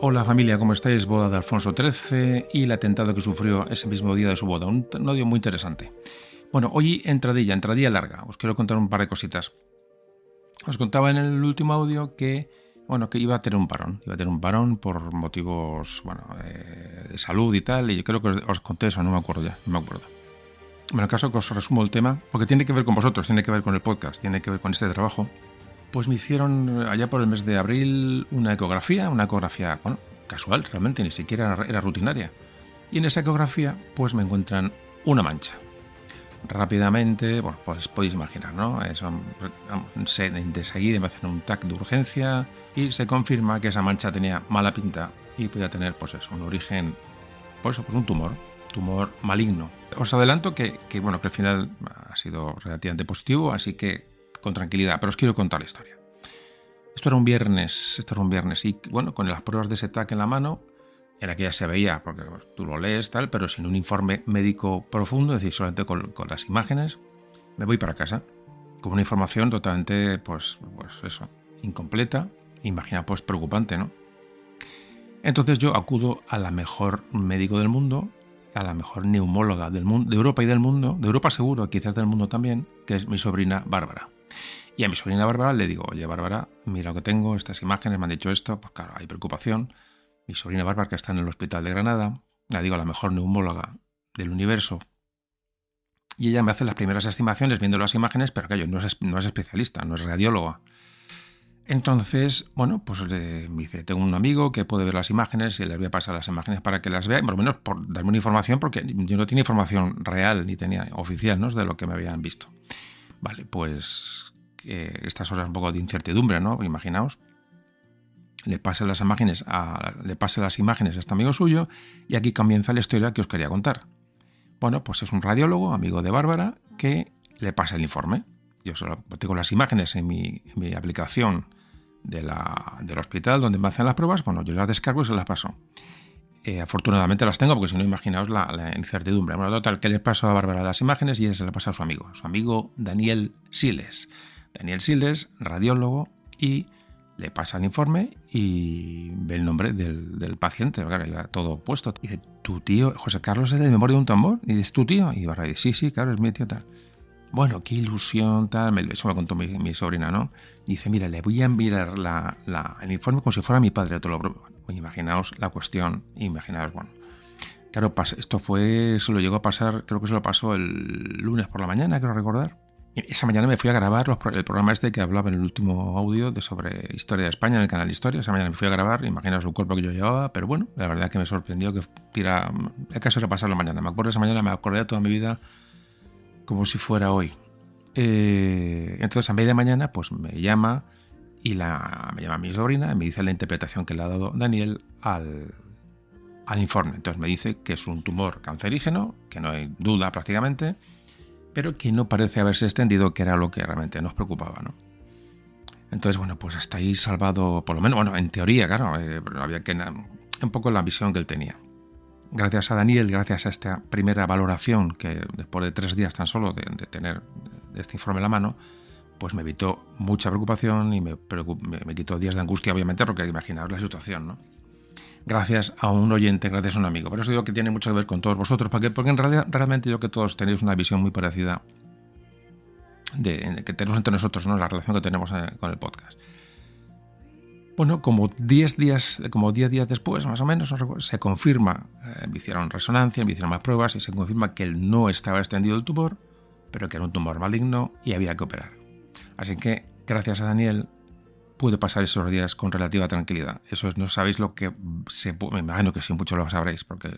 Hola familia, ¿cómo estáis? Boda de Alfonso XIII y el atentado que sufrió ese mismo día de su boda. Un audio muy interesante. Bueno, hoy entradilla larga. Os quiero contar un par de cositas. Os contaba en el último audio que iba a tener un parón. Iba a tener un parón por motivos de salud y tal. Y yo creo que os conté eso, no me acuerdo. Bueno, el caso que os resumo el tema, porque tiene que ver con vosotros, tiene que ver con el podcast, tiene que ver con este trabajo. Pues me hicieron allá por el mes de abril una ecografía, casual realmente, ni siquiera era rutinaria. Y en esa ecografía pues me encuentran una mancha. Rápidamente, pues podéis imaginar, ¿no? Eso, de seguida me hacen un TAC de urgencia y se confirma que esa mancha tenía mala pinta y podía tener un origen, un tumor maligno. Os adelanto que al final ha sido relativamente positivo, así que con tranquilidad, pero os quiero contar la historia. Esto era un viernes y con las pruebas de ese TAC en la mano, en la que ya se veía, porque tú lo lees tal, pero sin un informe médico profundo, es decir, solamente con las imágenes, me voy para casa con una información totalmente, incompleta, imagina, preocupante, ¿no? Entonces yo acudo a la mejor médico del mundo, a la mejor neumóloga del mundo, de Europa y del mundo, de Europa seguro, quizás del mundo también, que es mi sobrina Bárbara. Y a mi sobrina Bárbara le digo, oye Bárbara, mira lo que tengo, estas imágenes me han dicho esto, pues claro, hay preocupación. Mi sobrina Bárbara, que está en el hospital de Granada, la digo, la mejor neumóloga del universo. Y ella me hace las primeras estimaciones viendo las imágenes, pero claro, no es especialista, no es radióloga. Entonces, me dice, tengo un amigo que puede ver las imágenes y les voy a pasar las imágenes para que las vea, por lo menos por darme una información, porque yo no tenía información real ni tenía oficial, ¿no?, de lo que me habían visto. Vale, pues estas horas un poco de incertidumbre, ¿no? Imaginaos. Le pase las imágenes a este amigo suyo y aquí comienza la historia que os quería contar. Bueno, pues es un radiólogo, amigo de Bárbara, que le pasa el informe. Yo solo tengo las imágenes en mi aplicación del hospital donde me hacen las pruebas. Bueno, yo las descargo y se las paso. Afortunadamente las tengo porque si no, imaginaos la incertidumbre. Bueno, total, que le paso a Bárbara las imágenes y ella se las pasa a su amigo Daniel Siles. Daniel Siles, radiólogo, y le pasa el informe y ve el nombre del paciente, claro, ya todo puesto. Y dice, ¿tu tío José Carlos es de memoria de un tambor? Y dices, ¿tu tío? Y Bárbara dice, sí, claro, es mi tío tal. Bueno, qué ilusión, tal, eso me contó mi sobrina, ¿no? Dice, mira, le voy a enviar el informe como si fuera mi padre, te lo pruebo. Imaginaos la cuestión, Claro, se lo llegó a pasar, creo que se lo pasó el lunes por la mañana, creo recordar. Esa mañana me fui a grabar el programa que hablaba en el último audio sobre Historia de España en el canal Historia. Esa mañana me fui a grabar, imaginaos el cuerpo que yo llevaba, pero bueno, la verdad que me sorprendió que el caso era pasar la mañana. Me acuerdo de esa mañana, me acordé de toda mi vida como si fuera hoy. Entonces a media mañana pues me llama mi sobrina y me dice la interpretación que le ha dado Daniel al informe. Entonces me dice que es un tumor cancerígeno, que no hay duda prácticamente, pero que no parece haberse extendido, que era lo que realmente nos preocupaba, ¿no? Entonces, pues hasta ahí salvado, por lo menos, en teoría, claro, había que un poco la visión que él tenía. Gracias a Daniel, gracias a esta primera valoración, que después de 3 días tan solo de tener este informe en la mano, pues me evitó mucha preocupación y me quitó días de angustia, obviamente, porque imaginaos la situación, ¿no? Gracias a un oyente, gracias a un amigo. Por eso digo que tiene mucho que ver con todos vosotros, porque en realidad realmente yo creo que todos tenéis una visión muy parecida que tenemos entre nosotros, ¿no?, la relación que tenemos con el podcast. Bueno, como 10 días después, más o menos, se confirma, me hicieron resonancia, me hicieron más pruebas y se confirma que él no estaba extendido el tumor, pero que era un tumor maligno y había que operar. Así que, gracias a Daniel, pude pasar esos días con relativa tranquilidad. Eso no sabéis lo que me imagino que sí, muchos lo sabréis, porque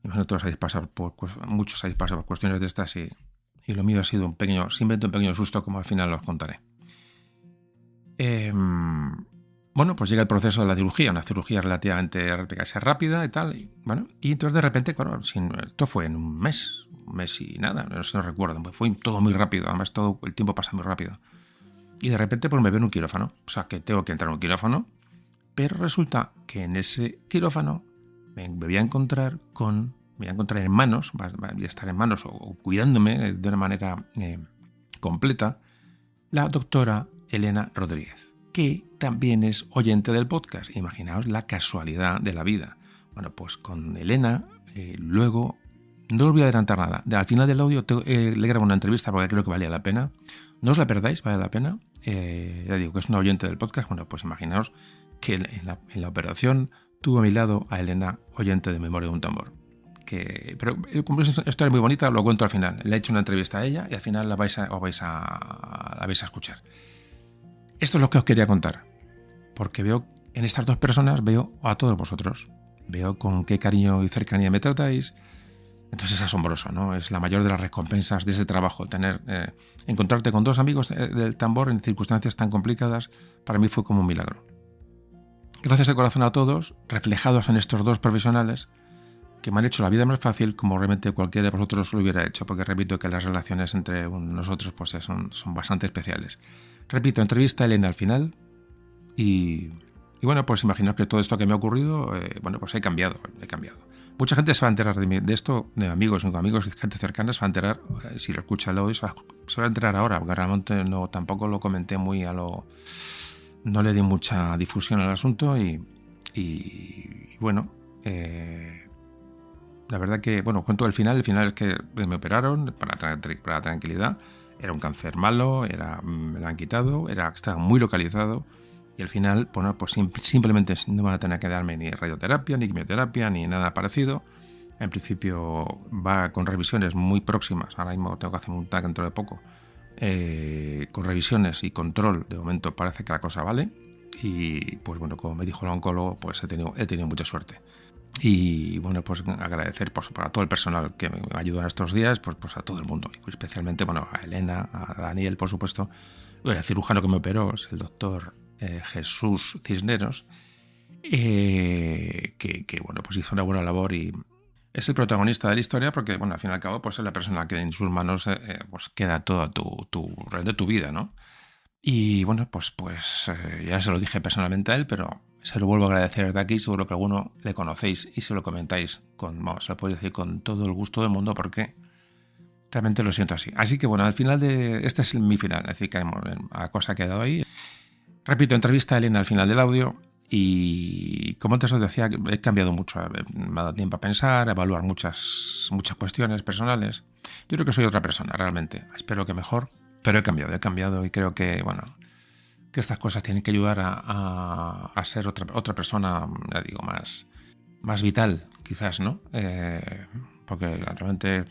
todos muchos habéis pasado por cuestiones de estas y lo mío ha sido simplemente un pequeño susto, como al final os contaré. Pues llega el proceso de la cirugía, una cirugía relativamente rápida y tal. Y entonces de repente, esto fue en un mes y nada, no recuerdo, fue todo muy rápido, además todo el tiempo pasa muy rápido. Y de repente me veo en un quirófano, o sea que tengo que entrar en un quirófano, pero resulta que en ese quirófano me voy a encontrar en manos, voy a estar en manos o cuidándome de una manera completa, la doctora Elena Rodríguez. que también es oyente del podcast. Imaginaos la casualidad de la vida. Bueno, pues con Elena, luego, no os voy a adelantar nada. Al final del audio le grabo una entrevista porque creo que valía la pena. No os la perdáis, vale la pena. Ya digo que es una oyente del podcast. Bueno, pues imaginaos que en la operación tuve a mi lado a Elena, oyente de Memoria de un Tambor. Pero como es una historia muy bonita, lo cuento al final. Le he hecho una entrevista a ella y al final la vais a escuchar. Esto es lo que os quería contar, porque veo en estas dos personas, veo a todos vosotros. Veo con qué cariño y cercanía me tratáis. Entonces es asombroso, ¿no? Es la mayor de las recompensas de ese trabajo. Encontrarte con dos amigos del tambor en circunstancias tan complicadas, para mí fue como un milagro. Gracias de corazón a todos, reflejados en estos dos profesionales, que me han hecho la vida más fácil, como realmente cualquiera de vosotros lo hubiera hecho, porque repito que las relaciones entre nosotros pues son bastante especiales. Repito, entrevista a Elena al final y bueno, pues imaginaos que todo esto que me ha ocurrido, bueno, pues he cambiado. Mucha gente se va a enterar de esto, de amigos, gente cercana, se va a enterar, si lo escucha el audio, se va a enterar ahora, porque realmente tampoco lo comenté no le di mucha difusión al asunto y bueno, la verdad que, bueno, cuento el final es que me operaron para tranquilidad. Era un cáncer malo, me lo han quitado, estaba muy localizado y al final, bueno, pues simplemente no van a tener que darme ni radioterapia, ni quimioterapia, ni nada parecido. En principio va con revisiones muy próximas. Ahora mismo tengo que hacer un TAC dentro de poco. Con revisiones y control, de momento parece que la cosa vale. Y pues bueno, como me dijo el oncólogo, pues he tenido mucha suerte. Y bueno, pues agradecer para todo el personal que me ayudó en estos días, pues a todo el mundo, y pues especialmente bueno, a Elena, a Daniel, por supuesto, el cirujano que me operó, es el doctor Jesús Cisneros, que bueno, pues hizo una buena labor y es el protagonista de la historia porque, bueno, al fin y al cabo, pues es la persona que en sus manos pues queda toda tu vida, ¿no? Y bueno, pues ya se lo dije personalmente a él, pero se lo vuelvo a agradecer desde aquí. Seguro que alguno le conocéis y se lo comentáis se lo podéis decir con todo el gusto del mundo porque realmente lo siento así. Así que bueno, al final este es mi final, es decir, que la cosa ha quedado ahí. Repito, entrevista a Elena al final del audio y como antes os decía, he cambiado mucho. Me ha dado tiempo a pensar, a evaluar muchas cuestiones personales. Yo creo que soy otra persona, realmente. Espero que mejor. Pero he cambiado y creo que, bueno, que estas cosas tienen que ayudar a ser otra persona, ya digo, más vital, quizás, ¿no? Porque realmente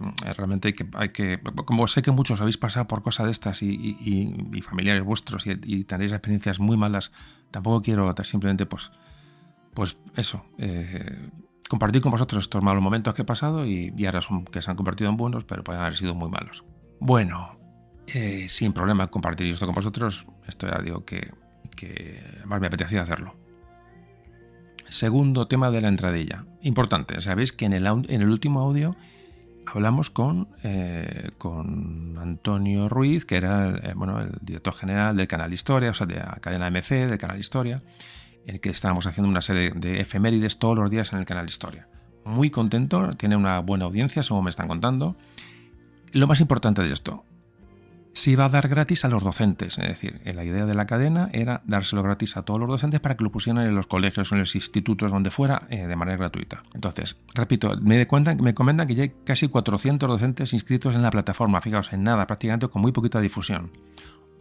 hay que, como sé que muchos habéis pasado por cosas de estas y familiares vuestros y tenéis experiencias muy malas, tampoco quiero simplemente, pues eso, compartir con vosotros estos malos momentos que he pasado y ahora que se han convertido en buenos, pero pueden haber sido muy malos. Bueno, sin problema compartir esto con vosotros. Esto ya digo que más me apetecía hacerlo. Segundo tema de la entradilla. Importante, sabéis que en el último audio hablamos con Antonio Ruiz, que era el director general del canal Historia, o sea, de la cadena MC, del canal Historia, en el que estábamos haciendo una serie de efemérides todos los días en el canal Historia. Muy contento, tiene una buena audiencia, según me están contando. Lo más importante de esto, se iba a dar gratis a los docentes, es decir, la idea de la cadena era dárselo gratis a todos los docentes para que lo pusieran en los colegios o en los institutos, donde fuera, de manera gratuita. Entonces, repito, me comentan que ya hay casi 400 docentes inscritos en la plataforma, fijaos, en nada, prácticamente con muy poquita difusión.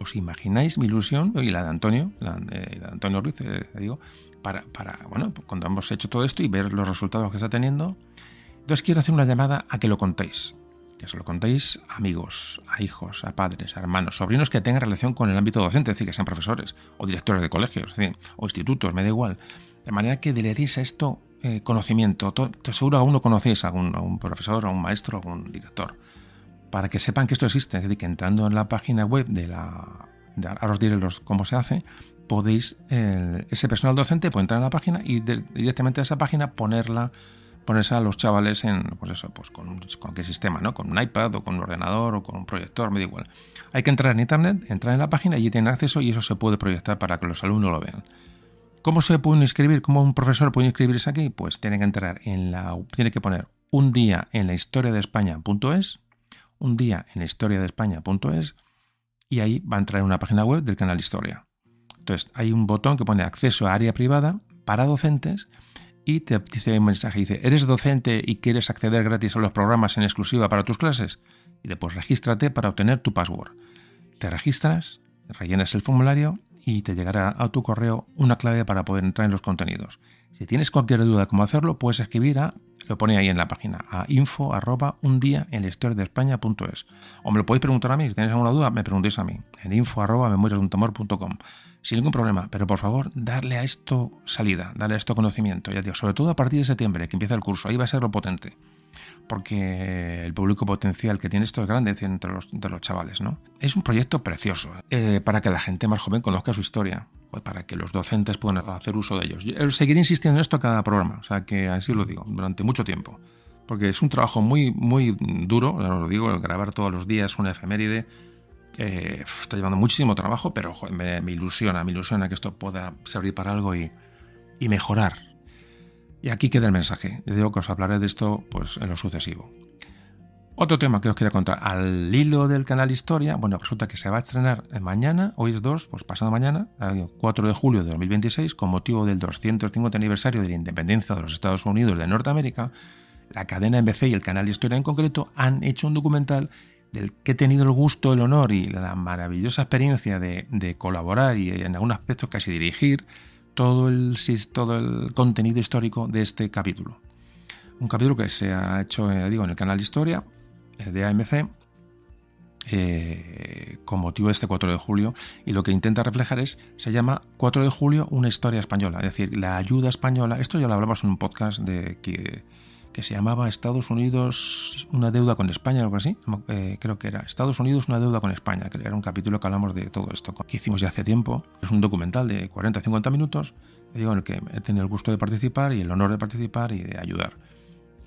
¿Os imagináis mi ilusión y la de Antonio, Ruiz, digo, para bueno, cuando hemos hecho todo esto y ver los resultados que está teniendo? Entonces quiero hacer una llamada a que lo contéis. Que se lo contéis a amigos, a hijos, a padres, a hermanos, sobrinos que tengan relación con el ámbito docente, es decir, que sean profesores o directores de colegios, es decir, o institutos, me da igual. De manera que le deis a esto conocimiento. Seguro aún no conocéis a un profesor, a un maestro, a un director, para que sepan que esto existe. Es decir, que entrando en la página web ahora os diré cómo se hace, podéis, ese personal docente puede entrar en la página y directamente a esa página ponerse a los chavales con qué sistema, ¿no? Con un iPad o con un ordenador o con un proyector, me da igual. Hay que entrar en internet, entrar en la página y tienen acceso y eso se puede proyectar para que los alumnos lo vean. ¿Cómo se pueden inscribir? ¿Cómo un profesor puede inscribirse aquí? Pues tiene que entrar tiene que poner un día en la historia de España.es, un día en la historia de España.es y ahí va a entrar en una página web del canal Historia. Entonces, hay un botón que pone acceso a área privada para docentes y te dice un mensaje, dice, ¿eres docente y quieres acceder gratis a los programas en exclusiva para tus clases? Y después regístrate para obtener tu password. Te registras, rellenas el formulario y te llegará a tu correo una clave para poder entrar en los contenidos. Si tienes cualquier duda de cómo hacerlo, puedes escribir lo pone ahí en la página, a info@undiaenlahistoriadeespaña.es. O me lo podéis preguntar a mí, si tenéis alguna duda, me preguntéis a mí, en info@memoriasdeuntumor.com. Sin ningún problema, pero por favor, darle a esto salida, darle a esto conocimiento, ya digo, sobre todo a partir de septiembre, que empieza el curso, ahí va a ser lo potente. Porque el público potencial que tiene esto es grande entre los chavales, ¿no? Es un proyecto precioso para que la gente más joven conozca su historia, pues para que los docentes puedan hacer uso de ellos. Yo seguiré insistiendo en esto a cada programa, o sea que así lo digo, durante mucho tiempo, porque es un trabajo muy, muy duro, os lo digo, el grabar todos los días una efeméride, está llevando muchísimo trabajo, pero joder, me ilusiona que esto pueda servir para algo y mejorar. Y aquí queda el mensaje. Yo digo que os hablaré de esto pues, en lo sucesivo. Otro tema que os quería contar. Al hilo del canal Historia, bueno, resulta que se va a estrenar mañana, hoy es 2, pues pasado mañana, 4 de julio de 2026, con motivo del 250 aniversario de la independencia de los Estados Unidos de Norteamérica, la cadena NBC y el canal Historia en concreto han hecho un documental del que he tenido el gusto, el honor y la maravillosa experiencia de colaborar y en algún aspecto casi dirigir todo el contenido histórico de este capítulo. Un capítulo que se ha hecho, en el canal Historia de AMC con motivo de este 4 de julio, y lo que intenta reflejar se llama 4 de julio, una historia española, es decir, la ayuda española. Esto ya lo hablamos en un podcast que se llamaba Estados Unidos, una deuda con España, algo así, creo que era Estados Unidos, una deuda con España, que era un capítulo que hablamos de todo esto, que hicimos ya hace tiempo. Es un documental de 40-50 minutos, en el que he tenido el gusto de participar y el honor de participar y de ayudar.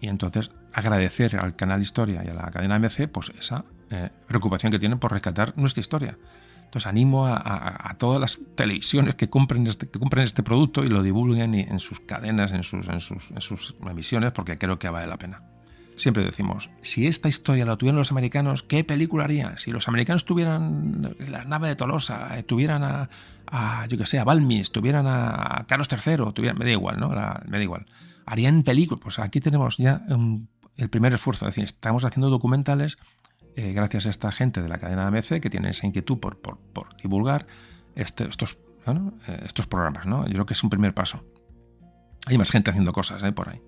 Y entonces agradecer al canal Historia y a la cadena MC pues esa preocupación que tienen por rescatar nuestra historia. Entonces animo a todas las televisiones que compren este producto y lo divulguen en sus cadenas, en sus emisiones, porque creo que vale la pena. Siempre decimos, si esta historia la tuvieran los americanos, ¿qué película harían? Si los americanos tuvieran la nave de Tolosa, tuvieran a Balmis, tuvieran a Carlos III, me da igual, ¿no? Me da igual. Harían películas. Pues aquí tenemos ya el primer esfuerzo. Es decir, estamos haciendo documentales gracias a esta gente de la cadena AMC que tiene esa inquietud por divulgar estos programas, ¿no? Yo creo que es un primer paso. Hay más gente haciendo cosas por ahí.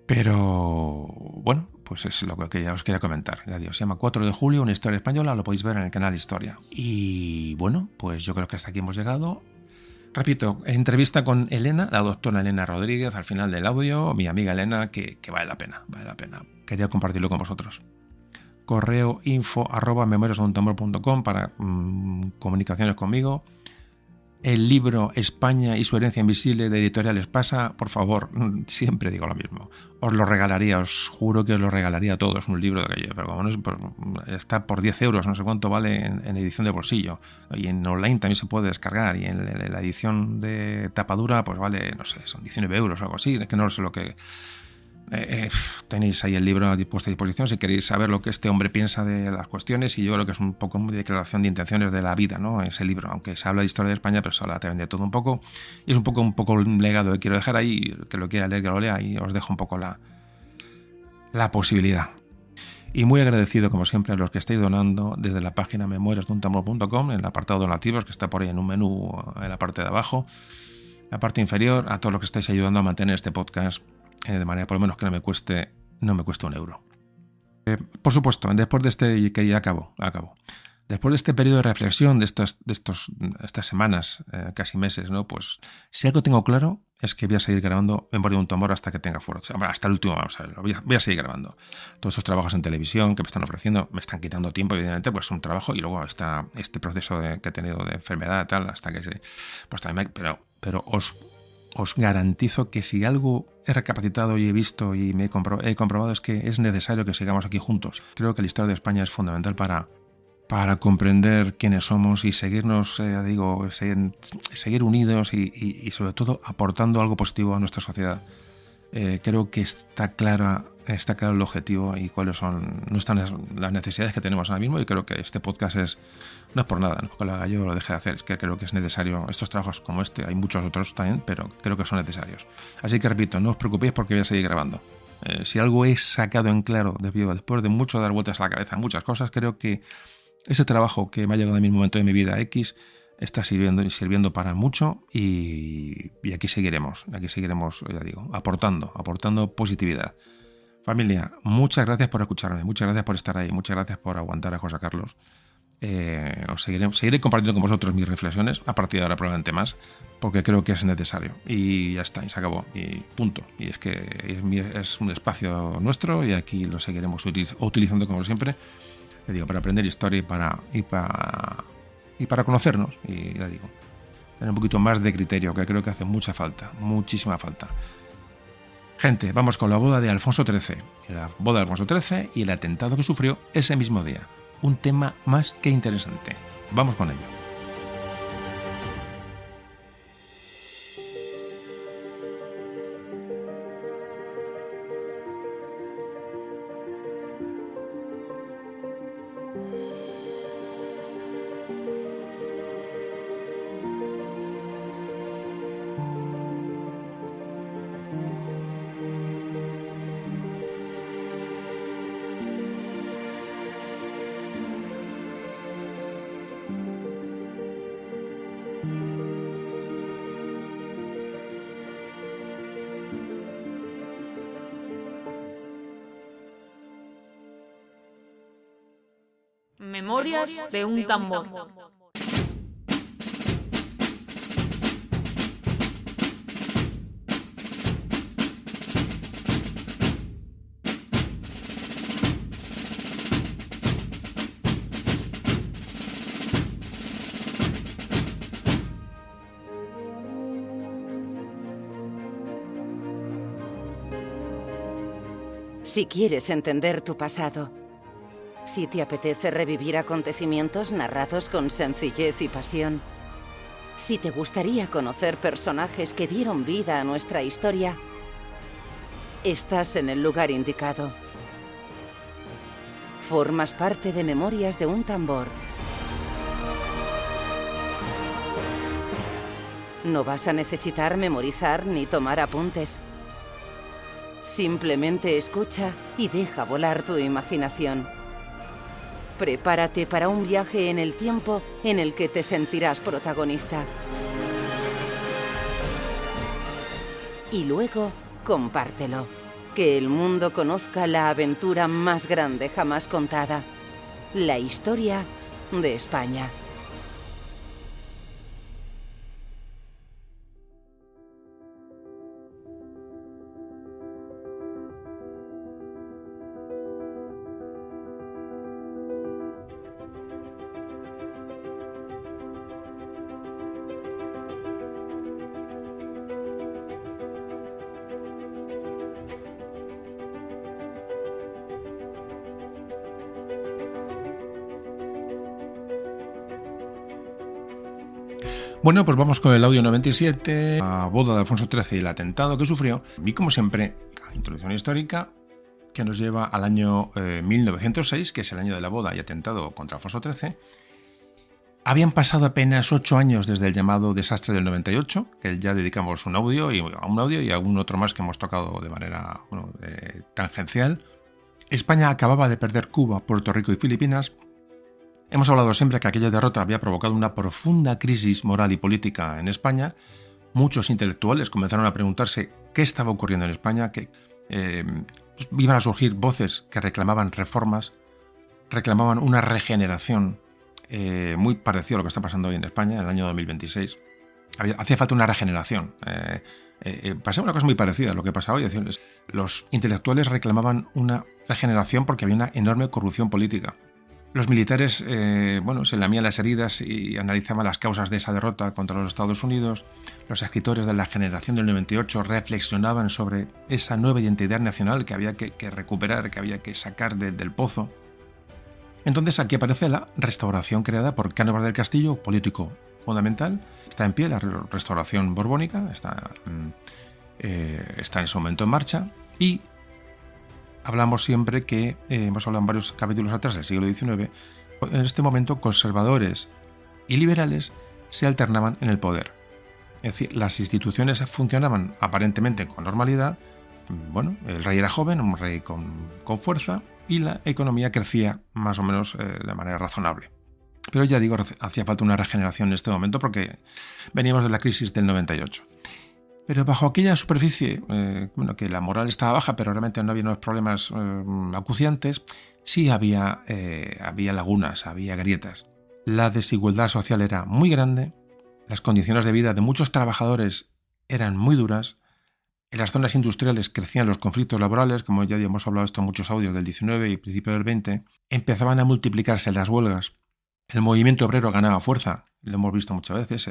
Pero bueno, pues es lo que os quería comentar. Ya digo, se llama 4 de julio, una historia española, lo podéis ver en el canal Historia. Y bueno, pues yo creo que hasta aquí hemos llegado. Repito, entrevista con Elena, la doctora Elena Rodríguez, al final del audio, mi amiga Elena, que vale la pena. Quería compartirlo con vosotros. Correo info@memoriasdeuntumor.com para comunicaciones conmigo. El libro España y su herencia invisible de Editorial Espasa, por favor, siempre digo lo mismo. Os lo regalaría, os juro que os lo regalaría a todos, un libro de aquello, pero como no está por 10 euros, no sé cuánto vale en edición de bolsillo. Y en online también se puede descargar, y en la edición de tapadura, pues vale, no sé, son 19 euros o algo así, es que no sé lo que... tenéis ahí el libro puesto a disposición si queréis saber lo que este hombre piensa de las cuestiones, y yo creo que es un poco de declaración de intenciones de la vida, ¿no? Ese libro, aunque se habla de historia de España, pero se habla también de todo un poco, y es un poco un legado que quiero dejar ahí, que lo quiera leer, que lo lea, y os dejo un poco la posibilidad. Y muy agradecido, como siempre, a los que estáis donando desde la página memoriasdeuntumor.com, en el apartado donativos, que está por ahí en un menú en la parte de abajo, la parte inferior, a todos los que estáis ayudando a mantener este podcast de manera por lo menos que no me cueste 1 euro. Por supuesto, después de este, que ya acabo, después de este periodo de reflexión de estas semanas, casi meses, ¿no? Pues si algo tengo claro es que voy a seguir grabando Memoria de un Tumor hasta que tenga fuerza. Hasta el último, vamos a verlo. Voy a seguir grabando. Todos esos trabajos en televisión que me están ofreciendo me están quitando tiempo, evidentemente, pues es un trabajo, y luego está este proceso que he tenido de enfermedad, tal, hasta que pues también, pero os garantizo que si algo he recapacitado y he visto y me he comprobado es que es necesario que sigamos aquí juntos. Creo que la historia de España es fundamental para comprender quiénes somos y seguirnos, seguir unidos y sobre todo aportando algo positivo a nuestra sociedad. Creo que está clara está claro el objetivo y cuáles son las necesidades que tenemos ahora mismo, y creo que este podcast no es por nada, no es porque lo haga yo o lo deje de hacer, es que creo que es necesario. Estos trabajos como este, hay muchos otros también, pero creo que son necesarios. Así que repito, no os preocupéis porque voy a seguir grabando. Si algo he sacado en claro después de mucho dar vueltas a la cabeza en muchas cosas, creo que ese trabajo que me ha llegado en mi momento de mi vida X está sirviendo para mucho, y aquí seguiremos, ya digo, aportando positividad. Familia, muchas gracias por escucharme, muchas gracias por estar ahí, muchas gracias por aguantar a José Carlos. Seguiré compartiendo con vosotros mis reflexiones, a partir de ahora probablemente más, porque creo que es necesario. Y ya está, y se acabó, y punto. Y es que es un espacio nuestro y aquí lo seguiremos utilizando como siempre, le digo, para aprender historia y para conocernos, y ya digo, tener un poquito más de criterio, que creo que hace mucha falta, muchísima falta. Gente, vamos con la boda de Alfonso XIII. La boda de Alfonso XIII y el atentado que sufrió ese mismo día. Un tema más que interesante. Vamos con ello. Memorias de un tambor. Si quieres entender tu pasado, si te apetece revivir acontecimientos narrados con sencillez y pasión, si te gustaría conocer personajes que dieron vida a nuestra historia, estás en el lugar indicado. Formas parte de Memorias de un tambor. No vas a necesitar memorizar ni tomar apuntes. Simplemente escucha y deja volar tu imaginación. Prepárate para un viaje en el tiempo en el que te sentirás protagonista. Y luego, compártelo. Que el mundo conozca la aventura más grande jamás contada. La historia de España. Bueno, pues vamos con el audio 97, la boda de Alfonso XIII y el atentado que sufrió. Y como siempre, la introducción histórica que nos lleva al año 1906, que es el año de la boda y atentado contra Alfonso XIII. Habían pasado apenas 8 años desde el llamado desastre del 98, que ya dedicamos un audio y algún otro más que hemos tocado de manera tangencial. España acababa de perder Cuba, Puerto Rico y Filipinas. Hemos hablado siempre que aquella derrota había provocado una profunda crisis moral y política en España. Muchos intelectuales comenzaron a preguntarse qué estaba ocurriendo en España, que iban a surgir voces que reclamaban reformas, reclamaban una regeneración muy parecida a lo que está pasando hoy en España en el año 2026. Hacía falta una regeneración. Pasaba una cosa muy parecida a lo que pasa hoy. Los intelectuales reclamaban una regeneración porque había una enorme corrupción política. Los militares se lamían las heridas y analizaban las causas de esa derrota contra los Estados Unidos. Los escritores de la generación del 98 reflexionaban sobre esa nueva identidad nacional que había que recuperar, que había que sacar del pozo. Entonces aquí aparece la restauración creada por Cánovas del Castillo, político fundamental. Está en pie la restauración borbónica, está en ese momento en marcha, y hablamos siempre que, hemos hablado en varios capítulos atrás del siglo XIX, en este momento conservadores y liberales se alternaban en el poder. Es decir, las instituciones funcionaban aparentemente con normalidad. Bueno, el rey era joven, un rey con fuerza, y la economía crecía más o menos de manera razonable. Pero ya digo, hacía falta una regeneración en este momento porque veníamos de la crisis del 98. Pero bajo aquella superficie, que la moral estaba baja, pero realmente no había unos problemas acuciantes, sí había lagunas, había grietas. La desigualdad social era muy grande, las condiciones de vida de muchos trabajadores eran muy duras, en las zonas industriales crecían los conflictos laborales, como ya hemos hablado esto en muchos audios del 19 y principio del 20, empezaban a multiplicarse las huelgas, el movimiento obrero ganaba fuerza, lo hemos visto muchas veces,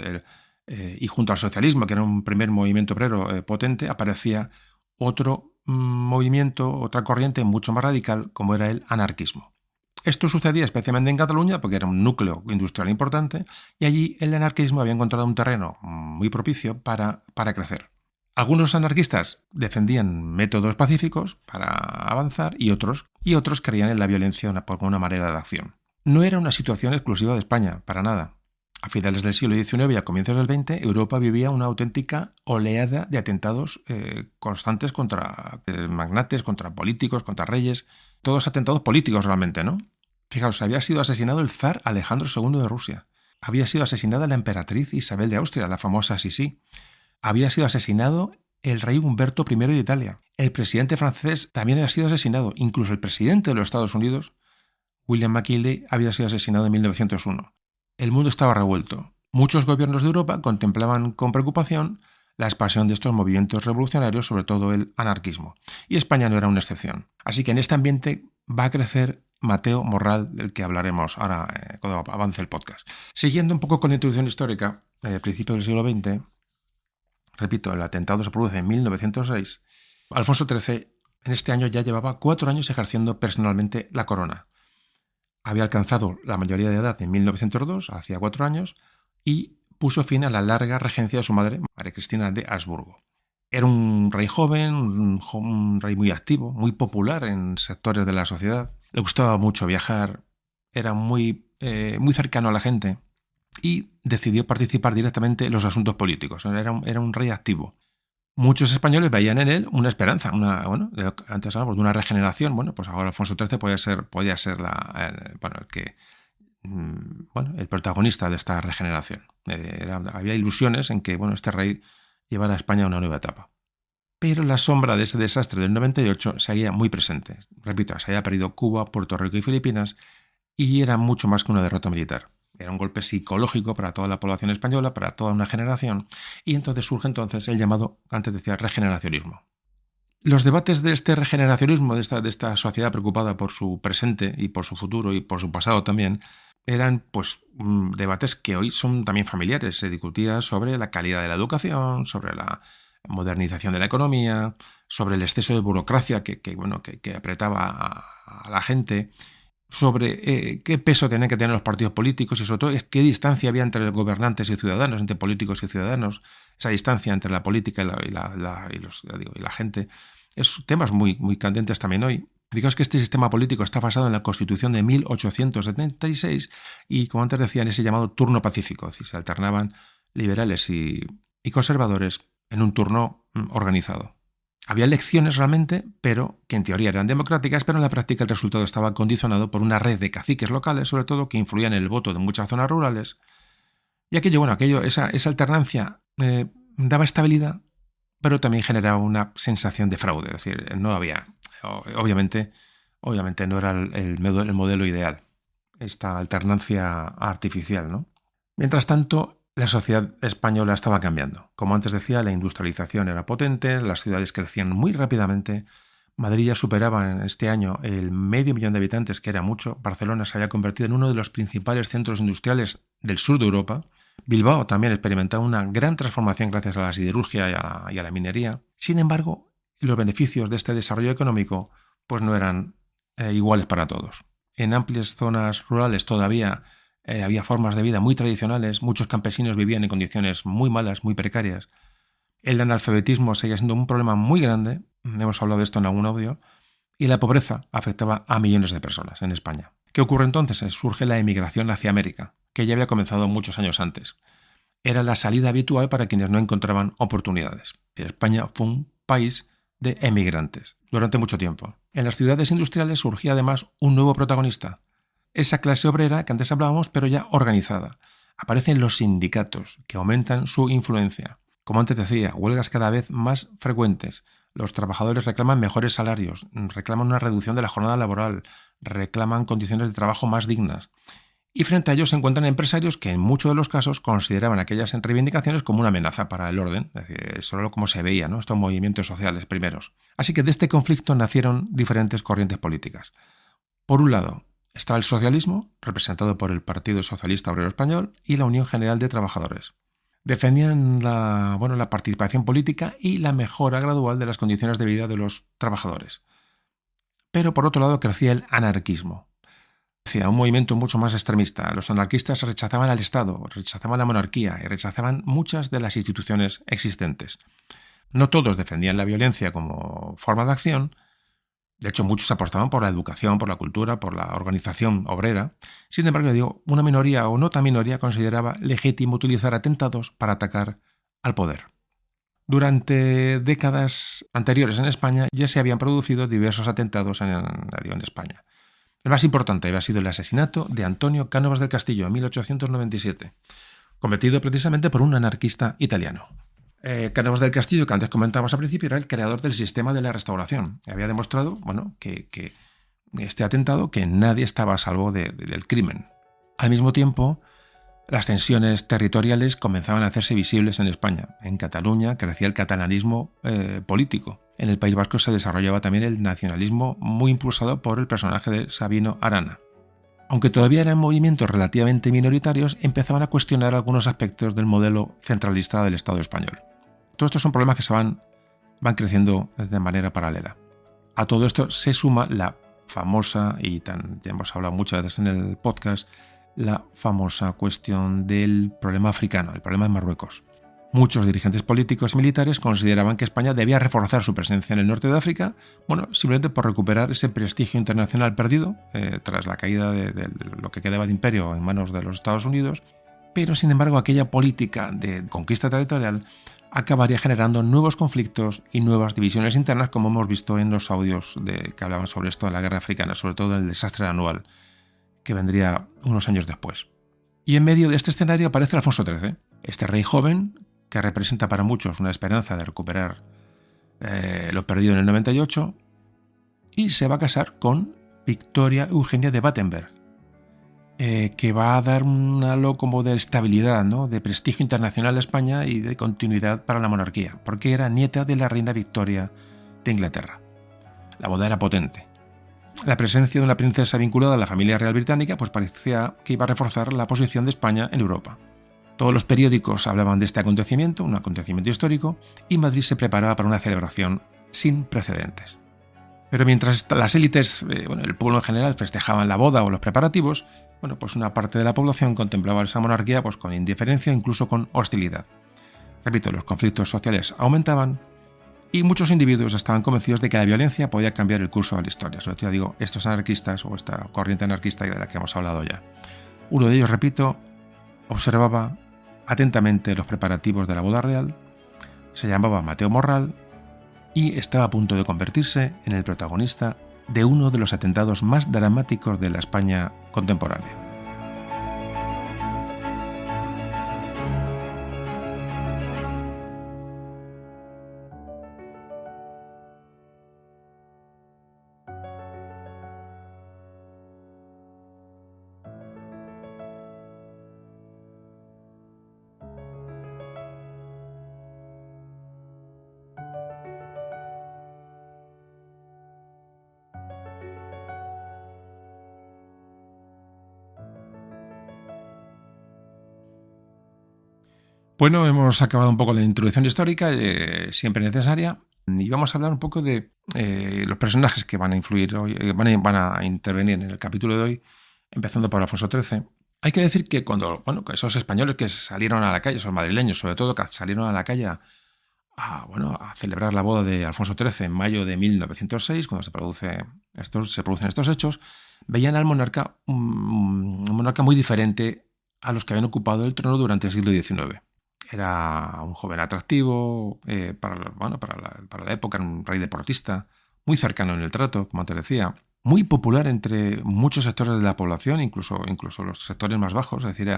y junto al socialismo, que era un primer movimiento obrero potente, aparecía otro movimiento, otra corriente mucho más radical, como era el anarquismo. Esto sucedía especialmente en Cataluña porque era un núcleo industrial importante y allí el anarquismo había encontrado un terreno muy propicio para crecer. Algunos anarquistas defendían métodos pacíficos para avanzar y otros creían en la violencia como una manera de acción. No era una situación exclusiva de España, para nada. A finales del siglo XIX y a comienzos del XX, Europa vivía una auténtica oleada de atentados constantes contra magnates, contra políticos, contra reyes, todos atentados políticos realmente, ¿no? Fijaos, había sido asesinado el zar Alejandro II de Rusia. Había sido asesinada la emperatriz Isabel de Austria, la famosa Sisi. Había sido asesinado el rey Humberto I de Italia. El presidente francés también había sido asesinado. Incluso el presidente de los Estados Unidos, William McKinley, había sido asesinado en 1901. El mundo estaba revuelto. Muchos gobiernos de Europa contemplaban con preocupación la expansión de estos movimientos revolucionarios, sobre todo el anarquismo. Y España no era una excepción. Así que en este ambiente va a crecer Mateo Morral, del que hablaremos ahora cuando avance el podcast. Siguiendo un poco con la introducción histórica, al principio del siglo XX, repito, el atentado se produce en 1906, Alfonso XIII en este año ya llevaba 4 años ejerciendo personalmente la corona. Había alcanzado la mayoría de edad en 1902, hacía 4 años, y puso fin a la larga regencia de su madre, María Cristina de Habsburgo. Era un rey joven, un rey muy activo, muy popular en sectores de la sociedad. Le gustaba mucho viajar, era muy cercano a la gente y decidió participar directamente en los asuntos políticos. Era un rey activo. Muchos españoles veían en él una esperanza, antes hablamos de una regeneración. Bueno, pues ahora Alfonso XIII podía ser el protagonista de esta regeneración. Había ilusiones en que este rey llevara a España a una nueva etapa. Pero la sombra de ese desastre del 98 seguía muy presente. Repito, se había perdido Cuba, Puerto Rico y Filipinas y era mucho más que una derrota militar. Era un golpe psicológico para toda la población española, para toda una generación, y entonces surge el llamado, antes decía, regeneracionismo. Los debates de este regeneracionismo, de esta sociedad preocupada por su presente y por su futuro y por su pasado también, eran debates que hoy son también familiares. Se discutía sobre la calidad de la educación, sobre la modernización de la economía, sobre el exceso de burocracia que apretaba a la gente, sobre qué peso tenían que tener los partidos políticos y sobre todo qué distancia había entre gobernantes y ciudadanos, entre políticos y ciudadanos, esa distancia entre la política y la gente. Es temas muy, muy candentes también hoy. Fijaos que este sistema político está basado en la Constitución de 1876 y, como antes decía, en ese llamado turno pacífico, es decir, se alternaban liberales y conservadores en un turno organizado. Había elecciones realmente, pero que en teoría eran democráticas, pero en la práctica el resultado estaba condicionado por una red de caciques locales, sobre todo, que influían en el voto de muchas zonas rurales. Y esa alternancia daba estabilidad, pero también generaba una sensación de fraude. Es decir, no había, obviamente no era el modelo ideal, esta alternancia artificial, ¿no? Mientras tanto, la sociedad española estaba cambiando. Como antes decía, la industrialización era potente, las ciudades crecían muy rápidamente. Madrid ya superaba en este año el 500.000 de habitantes, que era mucho. Barcelona se había convertido en uno de los principales centros industriales del sur de Europa. Bilbao también experimentaba una gran transformación gracias a la siderurgia y a la minería. Sin embargo, los beneficios de este desarrollo económico no eran iguales para todos. En amplias zonas rurales todavía había formas de vida muy tradicionales, muchos campesinos vivían en condiciones muy malas, muy precarias. El analfabetismo seguía siendo un problema muy grande, hemos hablado de esto en algún audio, y la pobreza afectaba a millones de personas en España. ¿Qué ocurre entonces? Surge la emigración hacia América, que ya había comenzado muchos años antes. Era la salida habitual para quienes no encontraban oportunidades. España fue un país de emigrantes durante mucho tiempo. En las ciudades industriales surgía además un nuevo protagonista. Esa clase obrera que antes hablábamos, pero ya organizada. Aparecen los sindicatos, que aumentan su influencia. Como antes decía, huelgas cada vez más frecuentes. Los trabajadores reclaman mejores salarios, reclaman una reducción de la jornada laboral, reclaman condiciones de trabajo más dignas. Y frente a ellos se encuentran empresarios que en muchos de los casos consideraban aquellas reivindicaciones como una amenaza para el orden, es decir, solo como se veía, ¿no?, estos movimientos sociales primeros. Así que de este conflicto nacieron diferentes corrientes políticas. Por un lado, estaba el socialismo, representado por el Partido Socialista Obrero Español y la Unión General de Trabajadores. Defendían la participación política y la mejora gradual de las condiciones de vida de los trabajadores. Pero por otro lado crecía el anarquismo. Hacia un movimiento mucho más extremista. Los anarquistas rechazaban al Estado, rechazaban la monarquía y rechazaban muchas de las instituciones existentes. No todos defendían la violencia como forma de acción. De hecho, muchos apostaban por la educación, por la cultura, por la organización obrera. Sin embargo, una minoría o no tan minoría consideraba legítimo utilizar atentados para atacar al poder. Durante décadas anteriores en España ya se habían producido diversos atentados en España. El más importante había sido el asesinato de Antonio Cánovas del Castillo en 1897, cometido precisamente por un anarquista italiano. Cánovas del Castillo, que antes comentábamos al principio, era el creador del sistema de la Restauración. Había demostrado que este atentado que nadie estaba a salvo del crimen. Al mismo tiempo, las tensiones territoriales comenzaban a hacerse visibles en España. En Cataluña crecía el catalanismo político. En el País Vasco se desarrollaba también el nacionalismo muy impulsado por el personaje de Sabino Arana. Aunque todavía eran movimientos relativamente minoritarios, empezaban a cuestionar algunos aspectos del modelo centralista del Estado español. Todos estos son problemas que se van creciendo de manera paralela. A todo esto se suma la famosa, ya hemos hablado muchas veces en el podcast, la famosa cuestión del problema africano, el problema de Marruecos. Muchos dirigentes políticos y militares consideraban que España debía reforzar su presencia en el norte de África, simplemente por recuperar ese prestigio internacional perdido tras la caída de lo que quedaba de imperio en manos de los Estados Unidos, pero sin embargo aquella política de conquista territorial acabaría generando nuevos conflictos y nuevas divisiones internas, como hemos visto en los audios que hablaban sobre esto de la guerra africana, sobre todo el desastre anual, que vendría unos años después. Y en medio de este escenario aparece Alfonso XIII, este rey joven que representa para muchos una esperanza de recuperar lo perdido en el 98, y se va a casar con Victoria Eugenia de Battenberg, que va a dar un halo como de estabilidad, ¿no?, de prestigio internacional a España y de continuidad para la monarquía, porque era nieta de la reina Victoria de Inglaterra. La boda era potente. La presencia de una princesa vinculada a la familia real británica parecía que iba a reforzar la posición de España en Europa. Todos los periódicos hablaban de este acontecimiento, un acontecimiento histórico, y Madrid se preparaba para una celebración sin precedentes. Pero mientras las élites, el pueblo en general, festejaban la boda o los preparativos, una parte de la población contemplaba esa monarquía con indiferencia e incluso con hostilidad. Repito, los conflictos sociales aumentaban y muchos individuos estaban convencidos de que la violencia podía cambiar el curso de la historia. Sobre todo, estos anarquistas o esta corriente anarquista de la que hemos hablado ya. Uno de ellos, repito, observaba atentamente los preparativos de la boda real, se llamaba Mateo Morral y estaba a punto de convertirse en el protagonista de uno de los atentados más dramáticos de la España contemporánea. Bueno, hemos acabado un poco la introducción histórica, siempre necesaria, y vamos a hablar un poco de los personajes que van a influir hoy, van a intervenir en el capítulo de hoy, empezando por Alfonso XIII. Hay que decir que cuando esos españoles que salieron a la calle, esos madrileños sobre todo, que salieron a la calle a celebrar la boda de Alfonso XIII en mayo de 1906, cuando se producen estos hechos, veían al monarca un monarca muy diferente a los que habían ocupado el trono durante el siglo XIX. Era un joven atractivo, para la época, era un rey deportista, muy cercano en el trato, como antes decía, muy popular entre muchos sectores de la población, incluso los sectores más bajos. Es decir,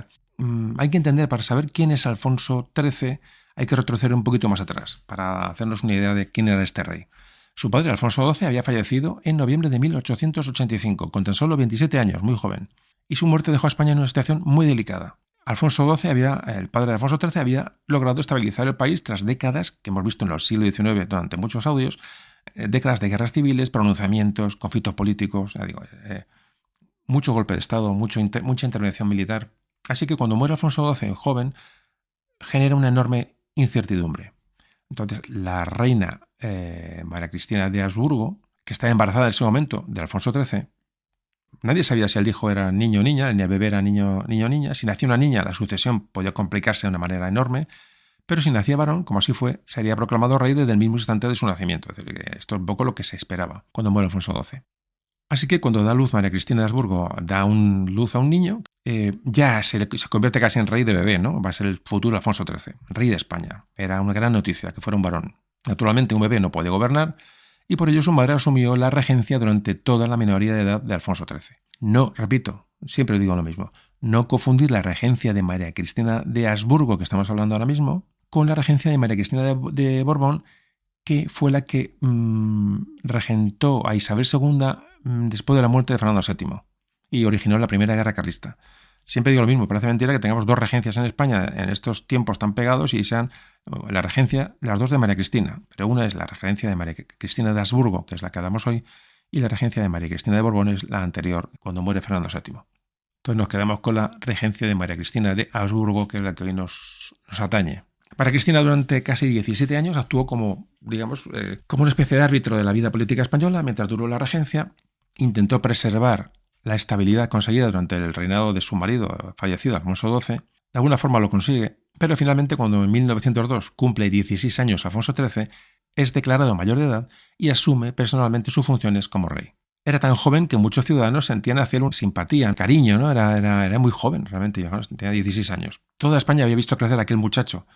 hay que entender, para saber quién es Alfonso XIII, hay que retroceder un poquito más atrás, para hacernos una idea de quién era este rey. Su padre, Alfonso XII, había fallecido en noviembre de 1885, con tan solo 27 años, muy joven, y su muerte dejó a España en una situación muy delicada. Alfonso XII, el padre de Alfonso XIII, había logrado estabilizar el país tras décadas, que hemos visto en los siglos XIX durante muchos audios, décadas de guerras civiles, pronunciamientos, conflictos políticos, mucho golpe de Estado, mucha intervención militar. Así que cuando muere Alfonso XII, joven, genera una enorme incertidumbre. Entonces, la reina María Cristina de Habsburgo, que estaba embarazada en ese momento de Alfonso XIII, nadie sabía si el hijo era niño o niña, ni el bebé era niño o niña. Si nacía una niña, la sucesión podía complicarse de una manera enorme, pero si nacía varón, como así fue, sería proclamado rey desde el mismo instante de su nacimiento. Es decir, que esto es un poco lo que se esperaba cuando muere Alfonso XII. Así que cuando da luz María Cristina de Habsburgo, da luz a un niño, ya se convierte casi en rey de bebé, ¿no? Va a ser el futuro Alfonso XIII, rey de España. Era una gran noticia que fuera un varón. Naturalmente, un bebé no puede gobernar, y por ello su madre asumió la regencia durante toda la minoría de edad de Alfonso XIII. No, repito, siempre digo lo mismo, no confundir la regencia de María Cristina de Habsburgo, que estamos hablando ahora mismo, con la regencia de María Cristina de Borbón, que fue la que regentó a Isabel II después de la muerte de Fernando VII y originó la Primera Guerra Carlista. Siempre digo lo mismo, parece mentira que tengamos dos regencias en España en estos tiempos tan pegados y sean la regencia, las dos de María Cristina, pero una es la regencia de María Cristina de Habsburgo, que es la que hablamos hoy, y la regencia de María Cristina de Borbón es la anterior, cuando muere Fernando VII. Entonces nos quedamos con la regencia de María Cristina de Habsburgo, que es la que hoy nos atañe. María Cristina durante casi 17 años actuó como una especie de árbitro de la vida política española mientras duró la regencia. Intentó preservar la estabilidad conseguida durante el reinado de su marido fallecido, Alfonso XII. De alguna forma lo consigue, pero finalmente cuando en 1902 cumple 16 años Alfonso XIII, es declarado mayor de edad y asume personalmente sus funciones como rey. Era tan joven que muchos ciudadanos sentían hacia él simpatía, cariño, ¿no? Era muy joven, realmente, tenía 16 años. Toda España había visto crecer a aquel muchacho,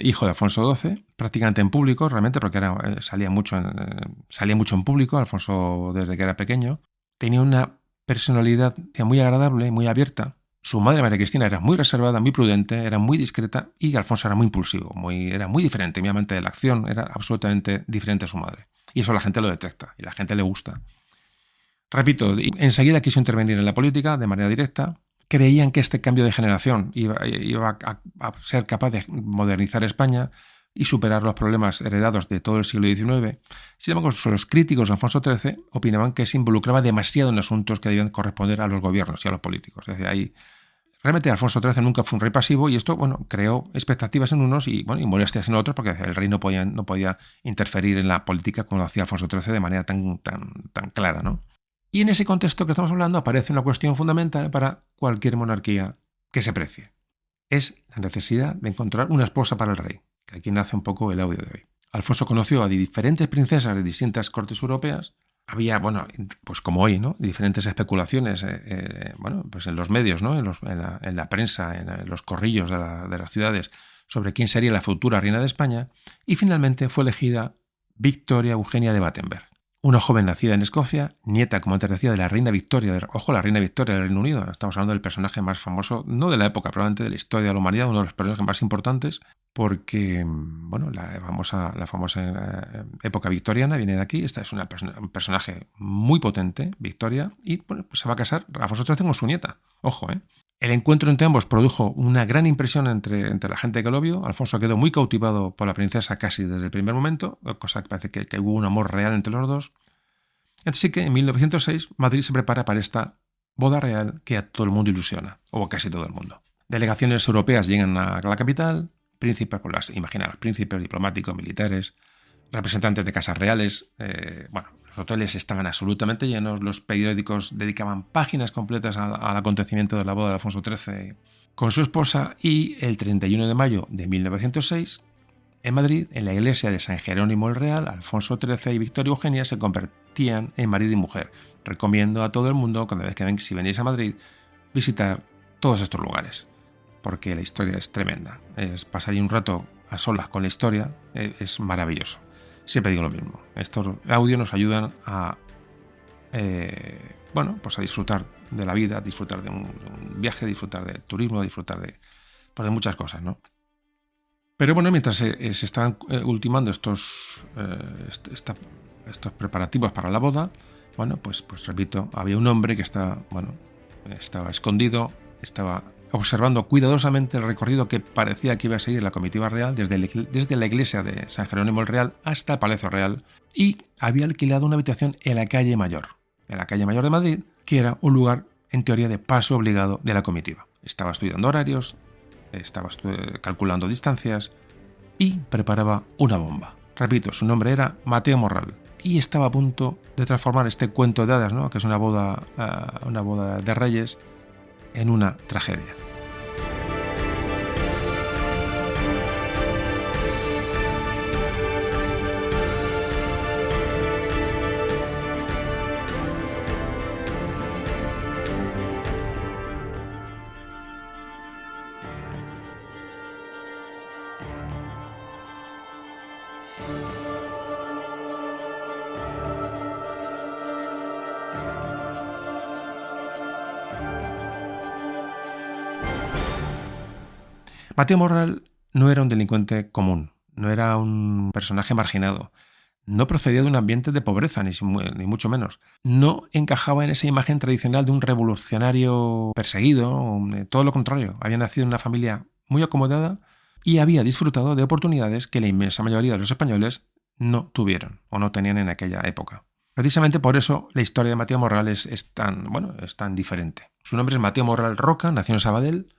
hijo de Alfonso XII, prácticamente en público, realmente, porque salía mucho en público, Alfonso desde que era pequeño. Tenía una personalidad muy agradable, muy abierta. Su madre, María Cristina, era muy reservada, muy prudente, era muy discreta, y Alfonso era muy impulsivo, era muy diferente, muy amante de la acción, era absolutamente diferente a su madre. Y eso la gente lo detecta, y la gente le gusta. Repito, enseguida quiso intervenir en la política de manera directa. Creían que este cambio de generación iba a ser capaz de modernizar España y superar los problemas heredados de todo el siglo XIX. Sin embargo, los críticos de Alfonso XIII opinaban que se involucraba demasiado en asuntos que debían corresponder a los gobiernos y a los políticos. Es decir, realmente Alfonso XIII nunca fue un rey pasivo, y esto creó expectativas en unos y molestias en otros, porque el rey no podía interferir en la política como lo hacía Alfonso XIII de manera tan clara, ¿no? Y en ese contexto que estamos hablando aparece una cuestión fundamental para cualquier monarquía que se precie. Es la necesidad de encontrar una esposa para el rey, que aquí nace un poco el audio de hoy. Alfonso conoció a diferentes princesas de distintas cortes europeas. Había, pues como hoy, ¿no? Diferentes especulaciones pues en los medios, ¿no? En la prensa, en los corrillos de las ciudades, sobre quién sería la futura reina de España. Y finalmente fue elegida Victoria Eugenia de Battenberg. Una joven nacida en Escocia, nieta, como antes decía, de la reina Victoria, la reina Victoria del Reino Unido. Estamos hablando del personaje más famoso, no de la época, probablemente de la historia de la humanidad, uno de los personajes más importantes, porque la famosa época victoriana viene de aquí. Esta es un personaje muy potente, Victoria, y pues se va a casar Alfonso XIII con su nieta. Ojo, ¿eh? El encuentro entre ambos produjo una gran impresión entre la gente que lo vio. Alfonso quedó muy cautivado por la princesa casi desde el primer momento, cosa que parece que hubo un amor real entre los dos. Así que en 1906 Madrid se prepara para esta boda real que a todo el mundo ilusiona, o a casi todo el mundo. Delegaciones europeas llegan a la capital, príncipes, príncipes, diplomáticos, militares, representantes de casas reales. Los hoteles estaban absolutamente llenos, los periódicos dedicaban páginas completas al acontecimiento de la boda de Alfonso XIII con su esposa, y el 31 de mayo de 1906 En Madrid, en la iglesia de San Jerónimo el Real, Alfonso XIII y Victoria Eugenia se convertían en marido y mujer. Recomiendo a todo el mundo, cada vez que vengáis, si venís a Madrid, visitar todos estos lugares, porque la historia es tremenda. Pasar ahí un rato a solas con la historia es maravilloso. Siempre digo lo mismo. Estos audios nos ayudan a pues a disfrutar de la vida, disfrutar de un viaje, disfrutar de turismo, disfrutar de muchas cosas, ¿no? Pero bueno, mientras se estaban ultimando estos preparativos para la boda, pues repito, había un hombre que estaba escondido, estaba observando cuidadosamente el recorrido que parecía que iba a seguir la comitiva real desde la iglesia de San Jerónimo el Real hasta el Palacio Real, y había alquilado una habitación en la calle Mayor de Madrid, que era un lugar en teoría de paso obligado de la comitiva. Estaba estudiando horarios, estaba calculando distancias y preparaba una bomba. Repito, su nombre era Mateo Morral y estaba a punto de transformar este cuento de hadas, ¿no?, que es una boda de reyes, en una tragedia. Mateo Morral no era un delincuente común, no era un personaje marginado, no procedía de un ambiente de pobreza, ni mucho menos. No encajaba en esa imagen tradicional de un revolucionario perseguido, todo lo contrario. Había nacido en una familia muy acomodada y había disfrutado de oportunidades que la inmensa mayoría de los españoles no tuvieron o no tenían en aquella época. Precisamente por eso la historia de Mateo Morral es tan diferente. Su nombre es Mateo Morral Roca, nació en Sabadell,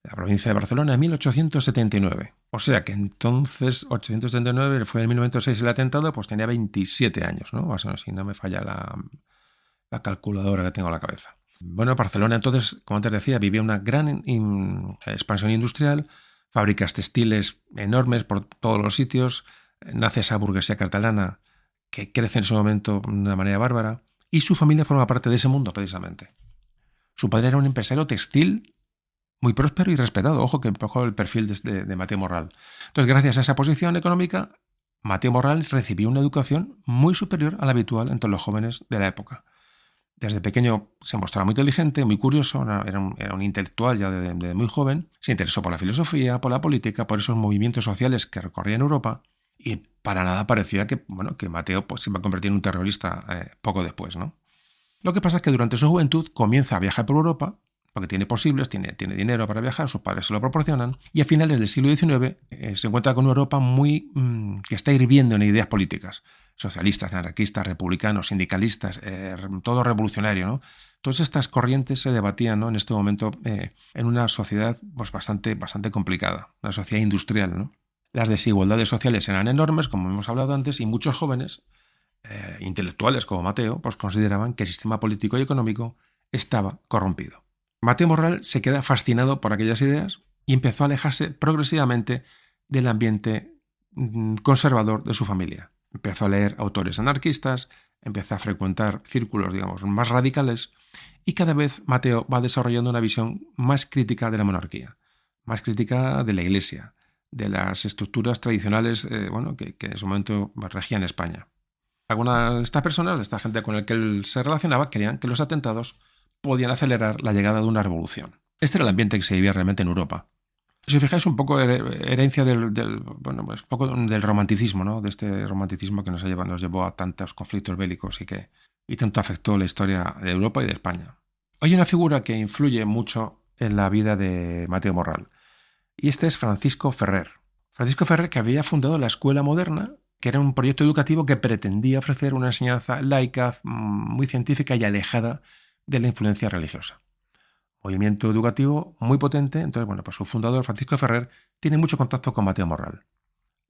la provincia de Barcelona, en 1879. O sea que entonces, 879, fue en 1906 el atentado, pues tenía 27 años, ¿no? O sea, si no me falla la calculadora que tengo en la cabeza. Bueno, Barcelona entonces, como antes decía, vivía una gran expansión industrial, fábricas textiles enormes por todos los sitios, nace esa burguesía catalana que crece en ese momento de una manera bárbara, y su familia forma parte de ese mundo precisamente. Su padre era un empresario textil muy próspero y respetado. Ojo el perfil de Mateo Morral. Entonces, gracias a esa posición económica, Mateo Morral recibió una educación muy superior a la habitual entre los jóvenes de la época. Desde pequeño se mostraba muy inteligente, muy curioso, era un intelectual ya de muy joven. Se interesó por la filosofía, por la política, por esos movimientos sociales que recorrían Europa, y para nada parecía que Mateo se iba a convertir en un terrorista poco después, ¿no? Lo que pasa es que durante su juventud comienza a viajar por Europa, porque tiene posibles, tiene dinero para viajar, sus padres se lo proporcionan, y a finales del siglo XIX se encuentra con una Europa que está hirviendo en ideas políticas, socialistas, anarquistas, republicanos, sindicalistas, todo revolucionario, ¿no? Todas estas corrientes se debatían, ¿no?, en este momento en una sociedad pues bastante complicada, una sociedad industrial, ¿no? Las desigualdades sociales eran enormes, como hemos hablado antes, y muchos jóvenes intelectuales como Mateo pues consideraban que el sistema político y económico estaba corrompido. Mateo Morral se queda fascinado por aquellas ideas y empezó a alejarse progresivamente del ambiente conservador de su familia. Empezó a leer autores anarquistas, empezó a frecuentar círculos, digamos, más radicales, y cada vez Mateo va desarrollando una visión más crítica de la monarquía, más crítica de la Iglesia, de las estructuras tradicionales que en su momento regían España. Algunas de estas personas, de esta gente con la que él se relacionaba, creían que los atentados podían acelerar la llegada de una revolución. Este era el ambiente que se vivía realmente en Europa. Si os fijáis, un poco herencia poco del romanticismo, ¿no?, de este romanticismo que nos llevó a tantos conflictos bélicos y tanto afectó la historia de Europa y de España. Hay una figura que influye mucho en la vida de Mateo Morral, y este es Francisco Ferrer. Francisco Ferrer, que había fundado la Escuela Moderna, que era un proyecto educativo que pretendía ofrecer una enseñanza laica, muy científica y alejada de la influencia religiosa. Movimiento educativo muy potente. Entonces, pues su fundador, Francisco Ferrer, tiene mucho contacto con Mateo Morral.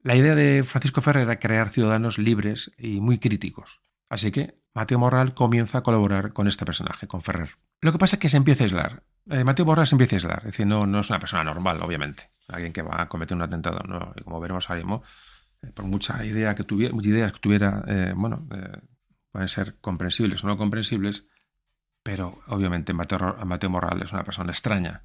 La idea de Francisco Ferrer era crear ciudadanos libres y muy críticos. Así que Mateo Morral comienza a colaborar con este personaje, con Ferrer. Lo que pasa es que se empieza a aislar. Mateo Borrell se empieza a aislar, es decir, no es una persona normal, obviamente, alguien que va a cometer un atentado, no. Y como veremos ahora mismo, por muchas ideas que tuviera, pueden ser comprensibles o no comprensibles, pero obviamente Mateo Borrell es una persona extraña.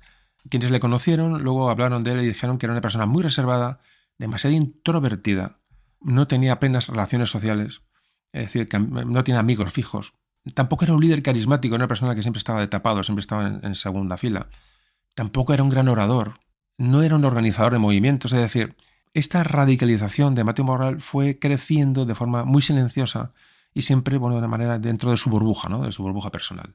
Quienes le conocieron luego hablaron de él y dijeron que era una persona muy reservada, demasiado introvertida, no tenía apenas relaciones sociales, es decir, que no tiene amigos fijos. Tampoco era un líder carismático, era una persona que siempre estaba de tapado, siempre estaba en segunda fila. Tampoco era un gran orador, no era un organizador de movimientos, es decir, esta radicalización de Mateo Borrell fue creciendo de forma muy silenciosa y siempre, de una manera dentro de su burbuja, ¿no? De su burbuja personal.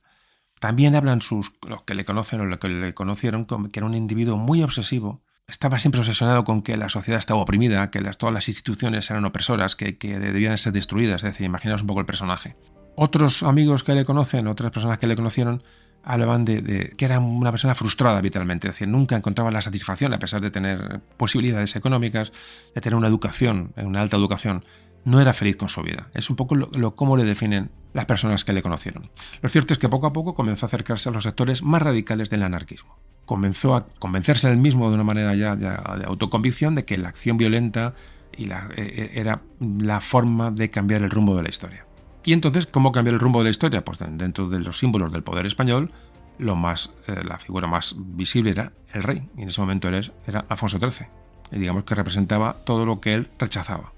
También hablan los que le conocen o los que le conocieron que era un individuo muy obsesivo. Estaba siempre obsesionado con que la sociedad estaba oprimida, que todas las instituciones eran opresoras, que debían ser destruidas. Es decir, imaginaos un poco el personaje. Otros amigos que le conocen, otras personas que le conocieron, hablaban de que era una persona frustrada vitalmente. Es decir, nunca encontraba la satisfacción, a pesar de tener posibilidades económicas, de tener una educación, una alta educación. No era feliz con su vida. Es un poco cómo le definen las personas que le conocieron. Lo cierto es que poco a poco comenzó a acercarse a los sectores más radicales del anarquismo. Comenzó a convencerse él mismo de una manera ya de autoconvicción de que la acción violenta era la forma de cambiar el rumbo de la historia. Y entonces, ¿cómo cambiar el rumbo de la historia? Pues dentro de los símbolos del poder español, la figura más visible era el rey. Y en ese momento era Alfonso XIII. Y digamos que representaba todo lo que él rechazaba.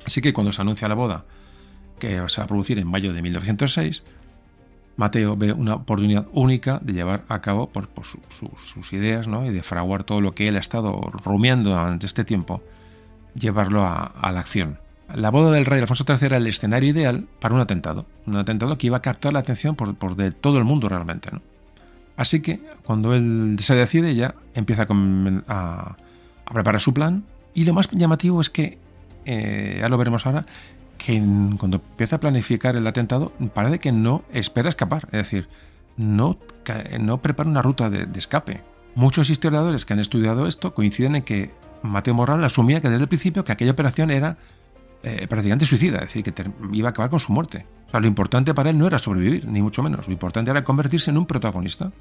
Así que cuando se anuncia la boda, que se va a producir en mayo de 1906, Mateo ve una oportunidad única de llevar a cabo sus ideas, ¿no? Y de fraguar todo lo que él ha estado rumiando durante este tiempo, llevarlo a la acción. La boda del rey Alfonso III era el escenario ideal para un atentado que iba a captar la atención de todo el mundo realmente, ¿no? Así que cuando él se decide, ya empieza a preparar su plan, y lo más llamativo es que, ya lo veremos ahora, que cuando empieza a planificar el atentado parece que no espera escapar, es decir, no prepara una ruta de escape. Muchos historiadores que han estudiado esto coinciden en que Mateo Borrell asumía que desde el principio que aquella operación era prácticamente suicida, es decir, que iba a acabar con su muerte. O sea, lo importante para él no era sobrevivir, ni mucho menos. Lo importante era convertirse en un protagonista.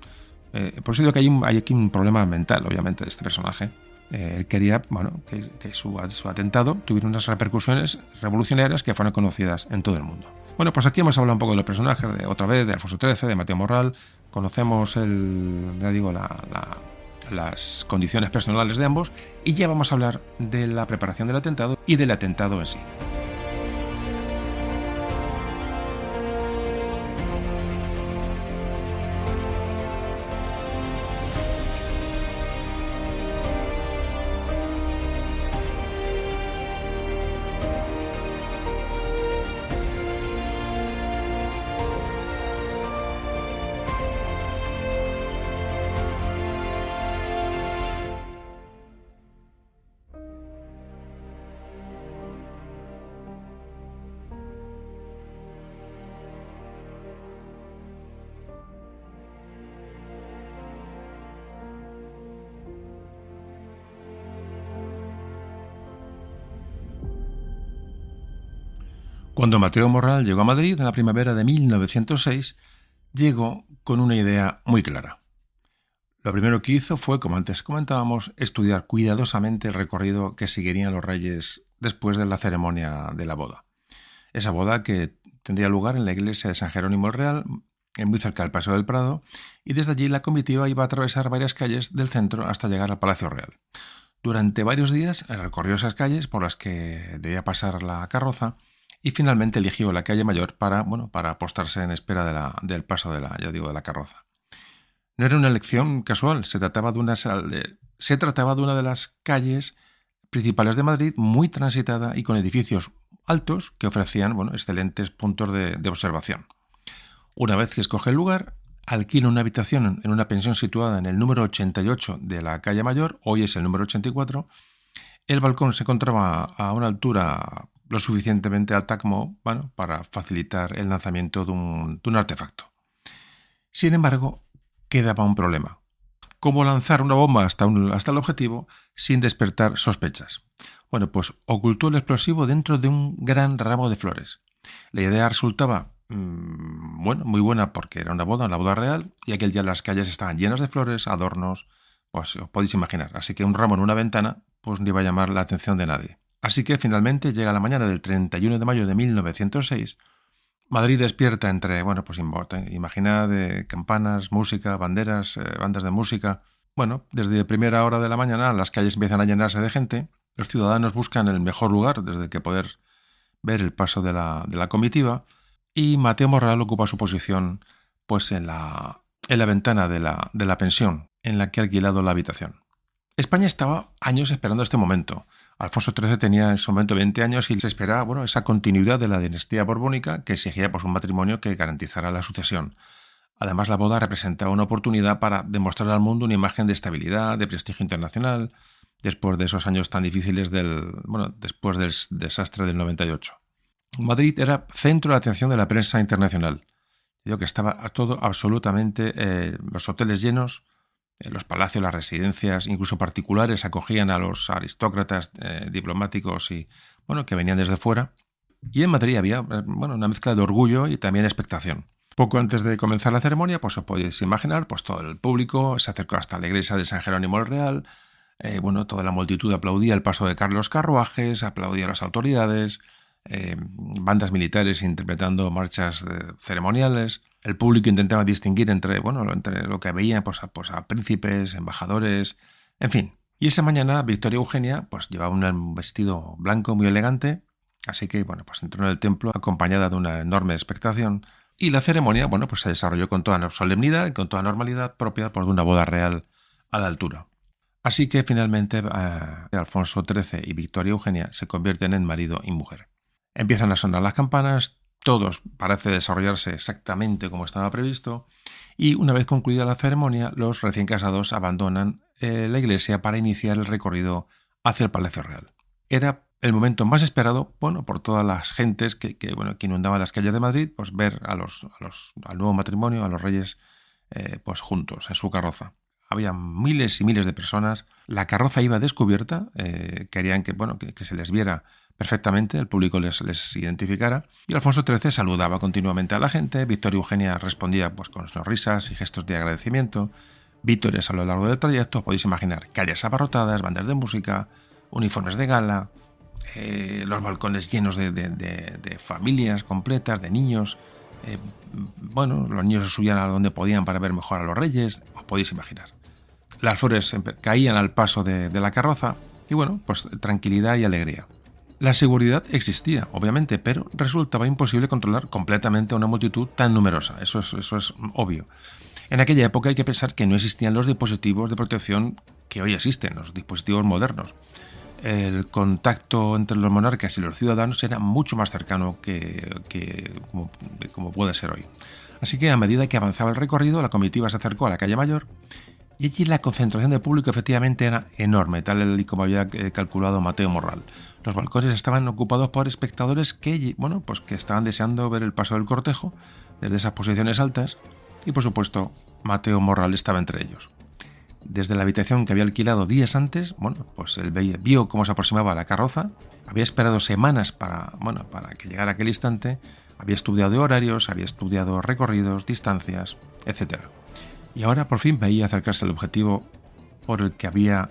Por eso digo que hay aquí un problema mental, obviamente, de este personaje. Él quería que su atentado tuviera unas repercusiones revolucionarias que fueran conocidas en todo el mundo. Bueno, pues aquí hemos hablado un poco de los personajes, otra vez, de Alfonso XIII, de Mateo Borrell. Conocemos las condiciones personales de ambos, y ya vamos a hablar de la preparación del atentado y del atentado en sí. Cuando Mateo Borrell llegó a Madrid en la primavera de 1906, llegó con una idea muy clara. Lo primero que hizo fue, como antes comentábamos, estudiar cuidadosamente el recorrido que seguirían los reyes después de la ceremonia de la boda. Esa boda que tendría lugar en la iglesia de San Jerónimo el Real, muy cerca del Paseo del Prado, y desde allí la comitiva iba a atravesar varias calles del centro hasta llegar al Palacio Real. Durante varios días recorrió esas calles por las que debía pasar la carroza, y finalmente eligió la calle Mayor para apostarse en espera del paso de la carroza. No era una elección casual, se trataba de una de las calles principales de Madrid, muy transitada y con edificios altos que ofrecían excelentes puntos de observación. Una vez que escoge el lugar, alquila una habitación en una pensión situada en el número 88 de la calle Mayor, hoy es el número 84. El balcón se encontraba a una altura lo suficientemente alta como para facilitar el lanzamiento de un artefacto. Sin embargo, quedaba un problema. ¿Cómo lanzar una bomba hasta el objetivo sin despertar sospechas? Bueno, pues ocultó el explosivo dentro de un gran ramo de flores. La idea resultaba bueno, muy buena porque era una boda real, y aquel día las calles estaban llenas de flores, adornos, pues os podéis imaginar. Así que un ramo en una ventana pues no iba a llamar la atención de nadie. Así que finalmente llega la mañana del 31 de mayo de 1906. Madrid despierta entre, bueno, pues imagina de campanas, música, banderas, bandas de música. Bueno, desde primera hora de la mañana las calles empiezan a llenarse de gente. Los ciudadanos buscan el mejor lugar desde el que poder ver el paso de la comitiva, y Mateo Morral ocupa su posición pues en la ventana de la pensión en la que ha alquilado la habitación. España estaba años esperando este momento. Alfonso XIII tenía en ese momento 20 años y se esperaba esa continuidad de la dinastía borbónica que exigía pues, un matrimonio que garantizara la sucesión. Además, la boda representaba una oportunidad para demostrar al mundo una imagen de estabilidad, de prestigio internacional, después de esos años tan difíciles después del desastre del 98. Madrid era centro de atención de la prensa internacional. Digo que estaba todo absolutamente, los hoteles llenos, los palacios, las residencias, incluso particulares, acogían a los aristócratas diplomáticos y que venían desde fuera. Y en Madrid había una mezcla de orgullo y también expectación. Poco antes de comenzar la ceremonia, pues os podéis imaginar, pues todo el público se acercó hasta la iglesia de San Jerónimo el Real. Toda la multitud aplaudía el paso de Carlos Carruajes, aplaudía a las autoridades, bandas militares interpretando marchas ceremoniales. El público intentaba distinguir entre lo que veía pues a príncipes, embajadores, en fin. Y esa mañana Victoria Eugenia pues llevaba un vestido blanco muy elegante, así que pues entró en el templo acompañada de una enorme expectación, y la ceremonia pues se desarrolló con toda solemnidad y con toda normalidad propia de una boda real a la altura. Así que finalmente Alfonso XIII y Victoria Eugenia se convierten en marido y mujer. Empiezan a sonar las campanas, todos parece desarrollarse exactamente como estaba previsto, y una vez concluida la ceremonia, los recién casados abandonan la iglesia para iniciar el recorrido hacia el Palacio Real. Era el momento más esperado, por todas las gentes que inundaban las calles de Madrid, pues ver al nuevo matrimonio, a los reyes, pues juntos en su carroza. Había miles y miles de personas. La carroza iba descubierta, querían que se les viera perfectamente, el público les identificara, y Alfonso XIII saludaba continuamente a la gente. Victoria Eugenia respondía pues con sonrisas y gestos de agradecimiento. Vítores a lo largo del trayecto, podéis imaginar, calles abarrotadas, bandas de música, uniformes de gala, los balcones llenos de familias completas, de niños. Los niños se subían a donde podían para ver mejor a los reyes, os podéis imaginar. Las flores caían al paso de la carroza y pues tranquilidad y alegría. La seguridad existía, obviamente, pero resultaba imposible controlar completamente a una multitud tan numerosa. Eso es obvio. En aquella época hay que pensar que no existían los dispositivos de protección que hoy existen, los dispositivos modernos. El contacto entre los monarcas y los ciudadanos era mucho más cercano que como puede ser hoy. Así que a medida que avanzaba el recorrido, la comitiva se acercó a la calle Mayor, y allí la concentración de público efectivamente era enorme, tal y como había calculado Mateo Morral. Los balcones estaban ocupados por espectadores que estaban deseando ver el paso del cortejo desde esas posiciones altas, y por supuesto Mateo Morral estaba entre ellos. Desde la habitación que había alquilado días antes, él vio cómo se aproximaba la carroza, había esperado semanas para que llegara aquel instante, había estudiado horarios, había estudiado recorridos, distancias, etc. Y ahora por fin veía acercarse al objetivo por el que había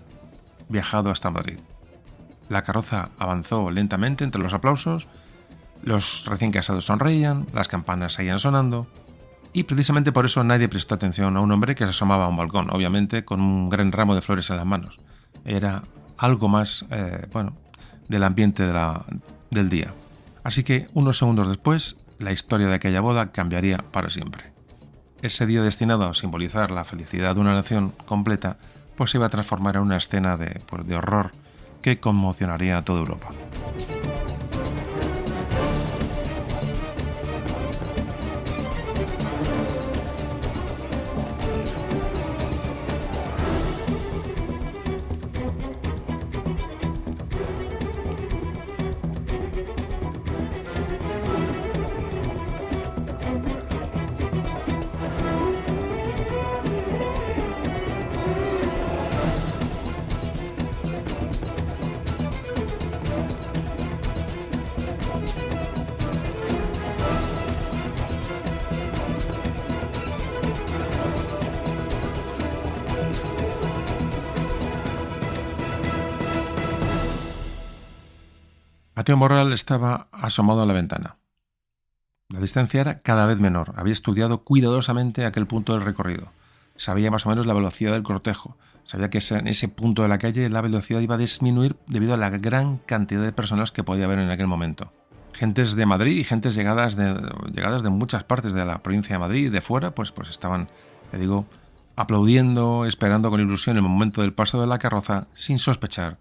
viajado hasta Madrid. La carroza avanzó lentamente entre los aplausos, los recién casados sonreían, las campanas seguían sonando, y precisamente por eso nadie prestó atención a un hombre que se asomaba a un balcón, obviamente con un gran ramo de flores en las manos. Era algo más del ambiente del día. Así que unos segundos después, la historia de aquella boda cambiaría para siempre. Ese día destinado a simbolizar la felicidad de una nación completa, pues se iba a transformar en una escena de horror que conmocionaría a toda Europa. Mateo Morral estaba asomado a la ventana. La distancia era cada vez menor. Había estudiado cuidadosamente aquel punto del recorrido. Sabía más o menos la velocidad del cortejo. Sabía que en ese punto de la calle la velocidad iba a disminuir debido a la gran cantidad de personas que podía haber en aquel momento. Gentes de Madrid y gentes llegadas de muchas partes de la provincia de Madrid y de fuera, pues estaban, le digo, aplaudiendo, esperando con ilusión el momento del paso de la carroza, sin sospechar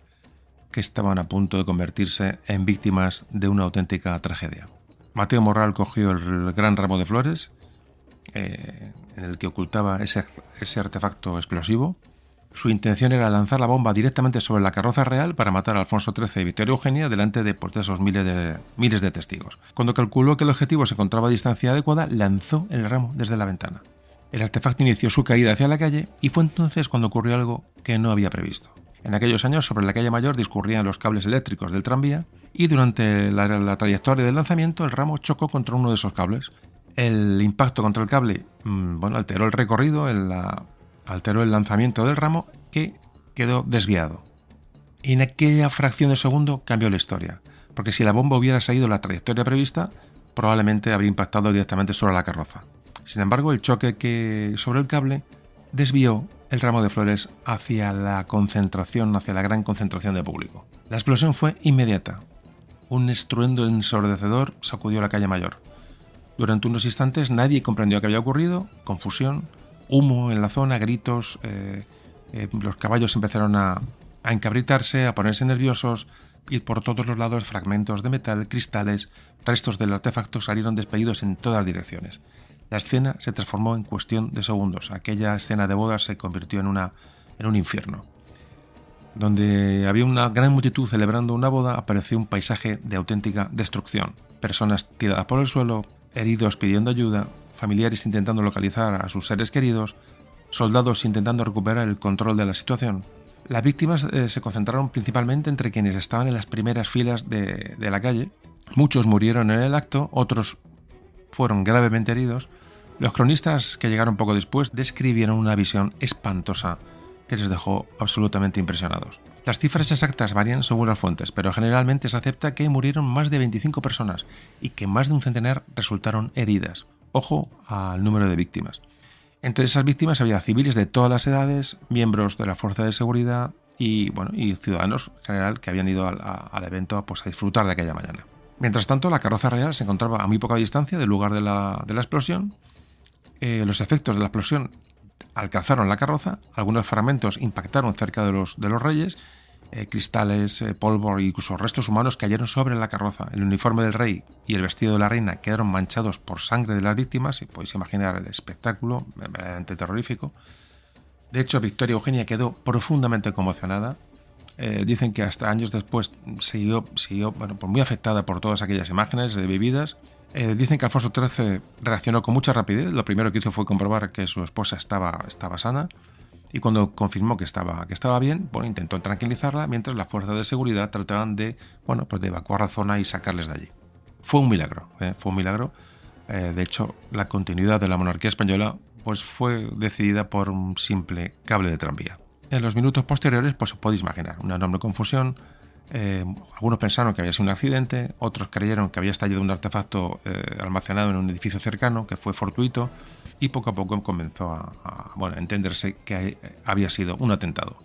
que estaban a punto de convertirse en víctimas de una auténtica tragedia. Mateo Morral cogió el gran ramo de flores en el que ocultaba ese artefacto explosivo. Su intención era lanzar la bomba directamente sobre la carroza real para matar a Alfonso XIII y Victoria Eugenia delante de esos miles de testigos. Cuando calculó que el objetivo se encontraba a distancia adecuada, lanzó el ramo desde la ventana. El artefacto inició su caída hacia la calle y fue entonces cuando ocurrió algo que no había previsto. En aquellos años, sobre la calle Mayor discurrían los cables eléctricos del tranvía y durante la trayectoria del lanzamiento el ramo chocó contra uno de esos cables. El impacto contra el cable alteró el recorrido, alteró el lanzamiento del ramo, que quedó desviado. Y en aquella fracción de segundo cambió la historia, porque si la bomba hubiera seguido la trayectoria prevista, probablemente habría impactado directamente sobre la carroza. Sin embargo, el choque sobre el cable desvió el ramo de flores hacia la gran concentración de público. La explosión fue inmediata. Un estruendo ensordecedor sacudió la calle Mayor. Durante unos instantes nadie comprendió qué había ocurrido, confusión, humo en la zona, gritos, los caballos empezaron a encabritarse, a ponerse nerviosos y por todos los lados fragmentos de metal, cristales, restos del artefacto salieron despedidos en todas direcciones. La escena se transformó en cuestión de segundos. Aquella escena de bodas se convirtió en un infierno. Donde había una gran multitud celebrando una boda, apareció un paisaje de auténtica destrucción. Personas tiradas por el suelo, heridos pidiendo ayuda, familiares intentando localizar a sus seres queridos, soldados intentando recuperar el control de la situación. Las víctimas se concentraron principalmente entre quienes estaban en las primeras filas de la calle. Muchos murieron en el acto, otros fueron gravemente heridos. Los cronistas que llegaron poco después describieron una visión espantosa que les dejó absolutamente impresionados. Las cifras exactas varían según las fuentes, pero generalmente se acepta que murieron más de 25 personas y que más de un centenar resultaron heridas. Ojo al número de víctimas. Entre esas víctimas había civiles de todas las edades, miembros de la fuerza de seguridad y ciudadanos en general que habían ido al evento a disfrutar de aquella mañana. Mientras tanto, la carroza real se encontraba a muy poca distancia del lugar de la explosión. Los efectos de la explosión alcanzaron la carroza, algunos fragmentos impactaron cerca de los reyes, cristales, polvo e incluso restos humanos cayeron sobre la carroza. El uniforme del rey y el vestido de la reina quedaron manchados por sangre de las víctimas, y podéis imaginar el espectáculo, verdaderamente terrorífico. De hecho, Victoria Eugenia quedó profundamente conmocionada. Dicen que hasta años después siguió muy afectada por todas aquellas imágenes vividas. Dicen que Alfonso XIII reaccionó con mucha rapidez. Lo primero que hizo fue comprobar que su esposa estaba sana, y cuando confirmó que estaba bien, intentó tranquilizarla, mientras las fuerzas de seguridad trataban de evacuar la zona y sacarles de allí. Fue un milagro. De hecho, la continuidad de la monarquía española fue decidida por un simple cable de tranvía. En los minutos posteriores, os podéis imaginar, una enorme confusión. Algunos pensaron que había sido un accidente, otros creyeron que había estallado un artefacto almacenado en un edificio cercano, que fue fortuito, y poco a poco comenzó a entenderse que había sido un atentado.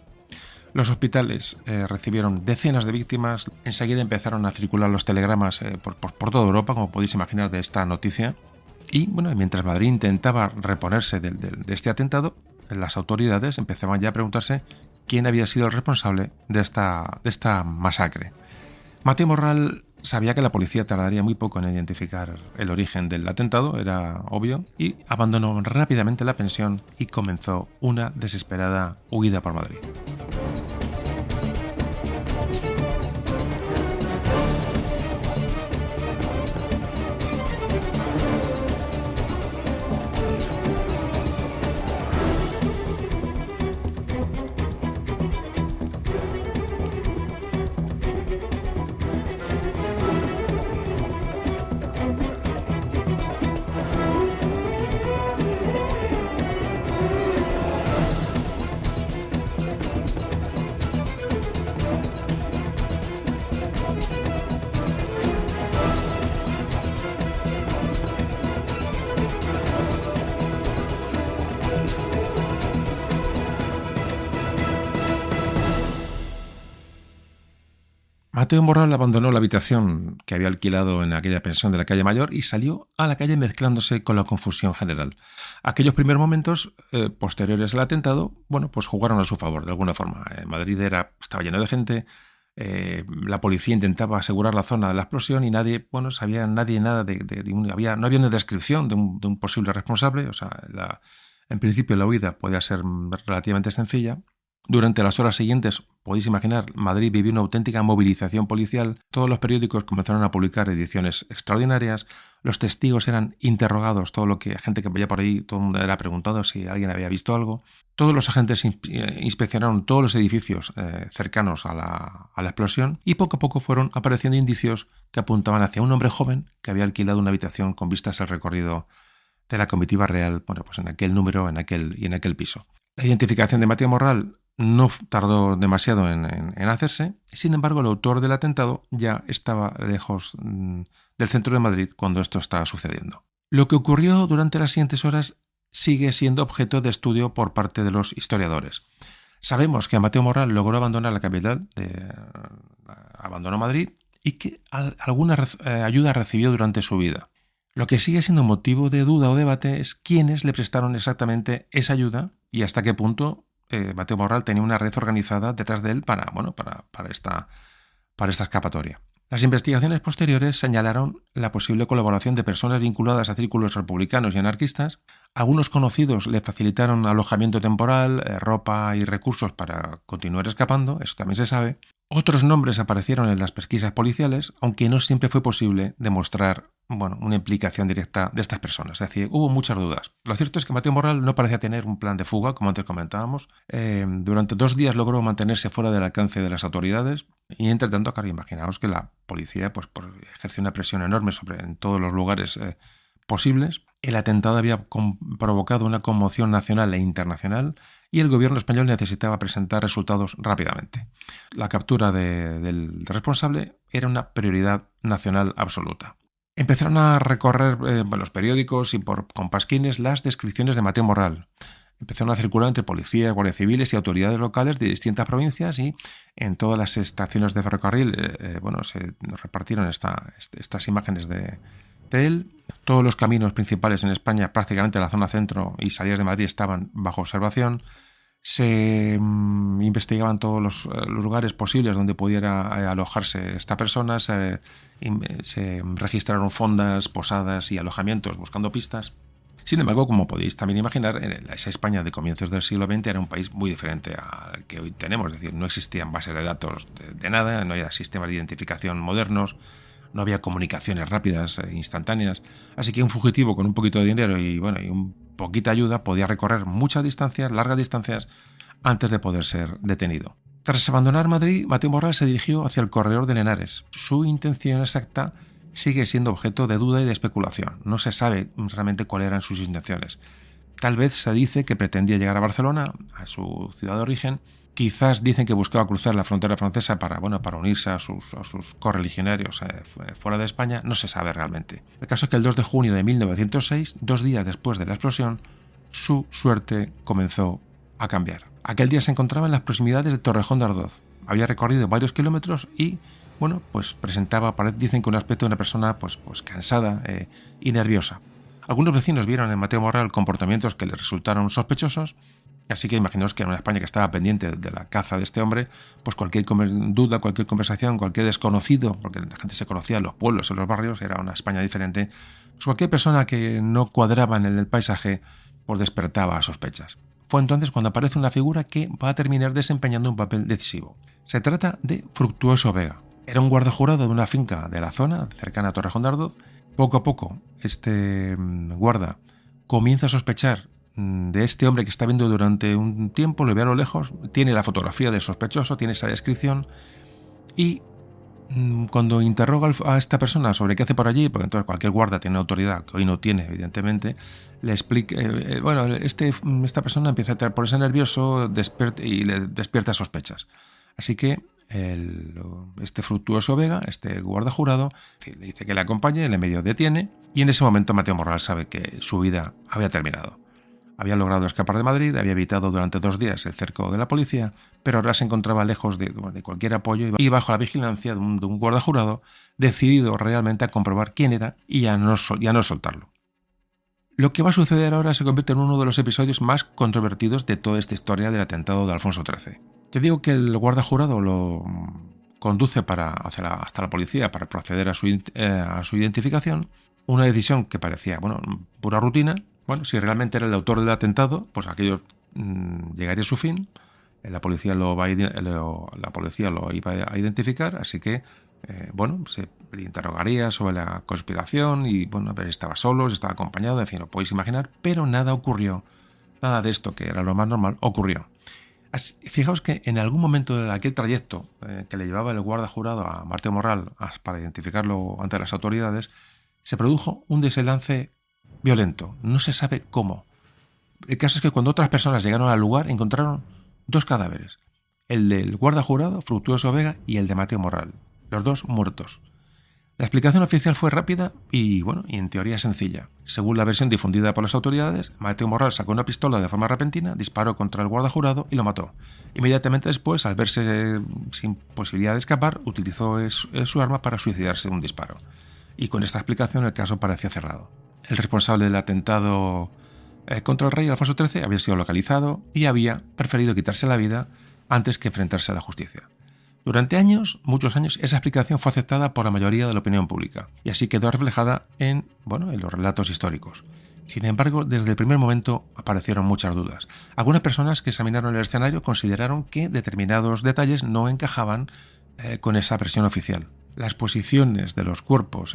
Los hospitales recibieron decenas de víctimas. Enseguida empezaron a circular los telegramas por toda Europa, como podéis imaginar, de esta noticia. Y mientras Madrid intentaba reponerse de este atentado, las autoridades empezaban ya a preguntarse quién había sido el responsable de esta masacre. Mateo Morral sabía que la policía tardaría muy poco en identificar el origen del atentado, era obvio, y abandonó rápidamente la pensión y comenzó una desesperada huida por Madrid. Mateo Morral abandonó la habitación que había alquilado en aquella pensión de la calle Mayor y salió a la calle mezclándose con la confusión general. Aquellos primeros momentos posteriores al atentado, bueno, pues jugaron a su favor de alguna forma. Madrid estaba lleno de gente, la policía intentaba asegurar la zona de la explosión y nadie sabía nada no había una descripción de un posible responsable. O sea, en principio la huida podía ser relativamente sencilla. Durante las horas siguientes, podéis imaginar, Madrid vivió una auténtica movilización policial. Todos los periódicos comenzaron a publicar ediciones extraordinarias. Los testigos eran interrogados. Gente que veía por ahí, todo el mundo era preguntado si alguien había visto algo. Todos los agentes inspeccionaron todos los edificios cercanos a la explosión y poco a poco fueron apareciendo indicios que apuntaban hacia un hombre joven que había alquilado una habitación con vistas al recorrido de la comitiva real, pues en aquel número en aquel piso. La identificación de Mateo Morral no tardó demasiado en hacerse. Sin embargo, el autor del atentado ya estaba lejos del centro de Madrid cuando esto estaba sucediendo. Lo que ocurrió durante las siguientes horas sigue siendo objeto de estudio por parte de los historiadores. Sabemos que Mateo Morral logró abandonar la capital, abandonó Madrid y que alguna ayuda recibió durante su vida. Lo que sigue siendo motivo de duda o debate es quiénes le prestaron exactamente esa ayuda y hasta qué punto Mateo Morral tenía una red organizada detrás de él para esta escapatoria. Las investigaciones posteriores señalaron la posible colaboración de personas vinculadas a círculos republicanos y anarquistas. Algunos conocidos le facilitaron alojamiento temporal, ropa y recursos para continuar escapando, eso también se sabe. Otros nombres aparecieron en las pesquisas policiales, aunque no siempre fue posible demostrar una implicación directa de estas personas. Es decir, hubo muchas dudas. Lo cierto es que Mateo Morral no parecía tener un plan de fuga, como antes comentábamos. Durante 2 días logró mantenerse fuera del alcance de las autoridades y, entre tanto, claro, imaginaos que la policía ejerció una presión enorme en todos los lugares posibles. El atentado había provocado una conmoción nacional e internacional y el gobierno español necesitaba presentar resultados rápidamente. La captura del responsable era una prioridad nacional absoluta. Empezaron a recorrer los periódicos y con pasquines las descripciones de Mateo Morral. Empezaron a circular entre policías, guardias civiles y autoridades locales de distintas provincias y en todas las estaciones de ferrocarril se repartieron estas imágenes de él. Todos los caminos principales en España, prácticamente la zona centro y salidas de Madrid, estaban bajo observación. Se investigaban todos los lugares posibles donde pudiera alojarse esta persona. Se registraron fondas, posadas y alojamientos buscando pistas. Sin embargo, como podéis también imaginar, esa España de comienzos del siglo XX era un país muy diferente al que hoy tenemos. Es decir, no existían bases de datos de nada, no había sistemas de identificación modernos, no había comunicaciones rápidas e instantáneas. Así que un fugitivo con un poquito de dinero y un poquita ayuda podía recorrer muchas distancias, largas distancias, antes de poder ser detenido. Tras abandonar Madrid, Mateo Morral se dirigió hacia el corredor de Henares. Su intención exacta sigue siendo objeto de duda y de especulación. No se sabe realmente cuáles eran sus intenciones. Tal vez se dice que pretendía llegar a Barcelona, a su ciudad de origen. Quizás dicen que buscaba cruzar la frontera francesa para unirse a sus correligionarios fuera de España. No se sabe realmente. El caso es que el 2 de junio de 1906, 2 días después de la explosión, su suerte comenzó a cambiar. Aquel día se encontraba en las proximidades de Torrejón de Ardoz. Había recorrido varios kilómetros y presentaba, dicen que un aspecto de una persona cansada y nerviosa. Algunos vecinos vieron en Mateo Morral comportamientos que le resultaron sospechosos, así que imaginaos que en una España que estaba pendiente de la caza de este hombre, cualquier duda, cualquier conversación, cualquier desconocido, porque la gente se conocía en los pueblos, en los barrios, era una España diferente, cualquier persona que no cuadraba en el paisaje, despertaba sospechas. Fue entonces cuando aparece una figura que va a terminar desempeñando un papel decisivo. Se trata de Fructuoso Vega. Era un guarda jurado de una finca de la zona, cercana a Torrejón de Ardoz. Poco a poco, este guarda comienza a sospechar de este hombre que está viendo durante un tiempo, lo ve a lo lejos, tiene la fotografía del sospechoso, tiene esa descripción y cuando interroga a esta persona sobre qué hace por allí, porque entonces cualquier guarda tiene autoridad, que hoy no tiene, evidentemente, le explica, esta persona empieza a ponerse nervioso y le despierta sospechas. Así que este Fructuoso Vega, este guarda jurado, le dice que le acompañe, le medio detiene y en ese momento Mateo Morral sabe que su vida había terminado. Había logrado escapar de Madrid, había evitado durante 2 días el cerco de la policía, pero ahora se encontraba lejos de cualquier apoyo y bajo la vigilancia de un guarda jurado, decidido realmente a comprobar quién era y ya no soltarlo. Lo que va a suceder ahora se convierte en uno de los episodios más controvertidos de toda esta historia del atentado de Alfonso XIII. Te digo que el guarda jurado lo conduce hasta la policía para proceder a su identificación, una decisión que parecía pura rutina. Si realmente era el autor del atentado, pues aquello llegaría a su fin, la policía lo iba a identificar, así que se le interrogaría sobre la conspiración y a ver si estaba solo, si estaba acompañado, en fin, lo podéis imaginar, pero nada ocurrió, nada de esto, que era lo más normal, ocurrió. Fijaos que en algún momento de aquel trayecto que le llevaba el guarda jurado a Mateo Morral para identificarlo ante las autoridades, se produjo un desenlace violento, no se sabe cómo. El caso es que cuando otras personas llegaron al lugar encontraron 2 cadáveres, el del guarda jurado, Fructuoso Vega, y el de Mateo Morral, los 2 muertos. La explicación oficial fue rápida y en teoría sencilla. Según la versión difundida por las autoridades, Mateo Morral sacó una pistola de forma repentina, disparó contra el guarda jurado y lo mató. Inmediatamente después, al verse sin posibilidad de escapar, utilizó su arma para suicidarse de un disparo. Y con esta explicación el caso parecía cerrado. El responsable del atentado contra el rey Alfonso XIII había sido localizado y había preferido quitarse la vida antes que enfrentarse a la justicia. Durante muchos años, esa explicación fue aceptada por la mayoría de la opinión pública y así quedó reflejada en los relatos históricos. Sin embargo, desde el primer momento aparecieron muchas dudas. Algunas personas que examinaron el escenario consideraron que determinados detalles no encajaban con esa versión oficial. Las posiciones de los cuerpos,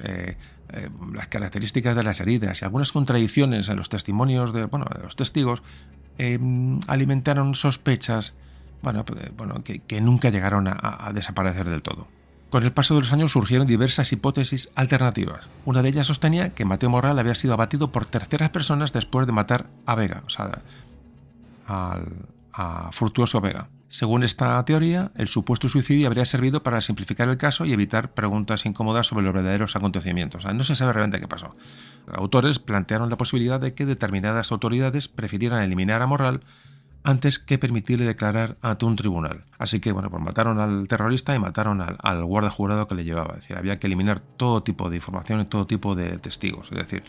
las características de las heridas y algunas contradicciones en los testimonios de los testigos alimentaron sospechas que nunca llegaron a desaparecer del todo. Con el paso de los años surgieron diversas hipótesis alternativas. Una de ellas sostenía que Mateo Morral había sido abatido por terceras personas después de matar a Vega, a Fructuoso Vega. Según esta teoría, el supuesto suicidio habría servido para simplificar el caso y evitar preguntas incómodas sobre los verdaderos acontecimientos. No se sabe realmente qué pasó. Los autores plantearon la posibilidad de que determinadas autoridades prefirieran eliminar a Morral antes que permitirle declarar ante un tribunal. Así que mataron al terrorista y mataron al guarda jurado que le llevaba. Es decir, había que eliminar todo tipo de información y todo tipo de testigos. Es decir,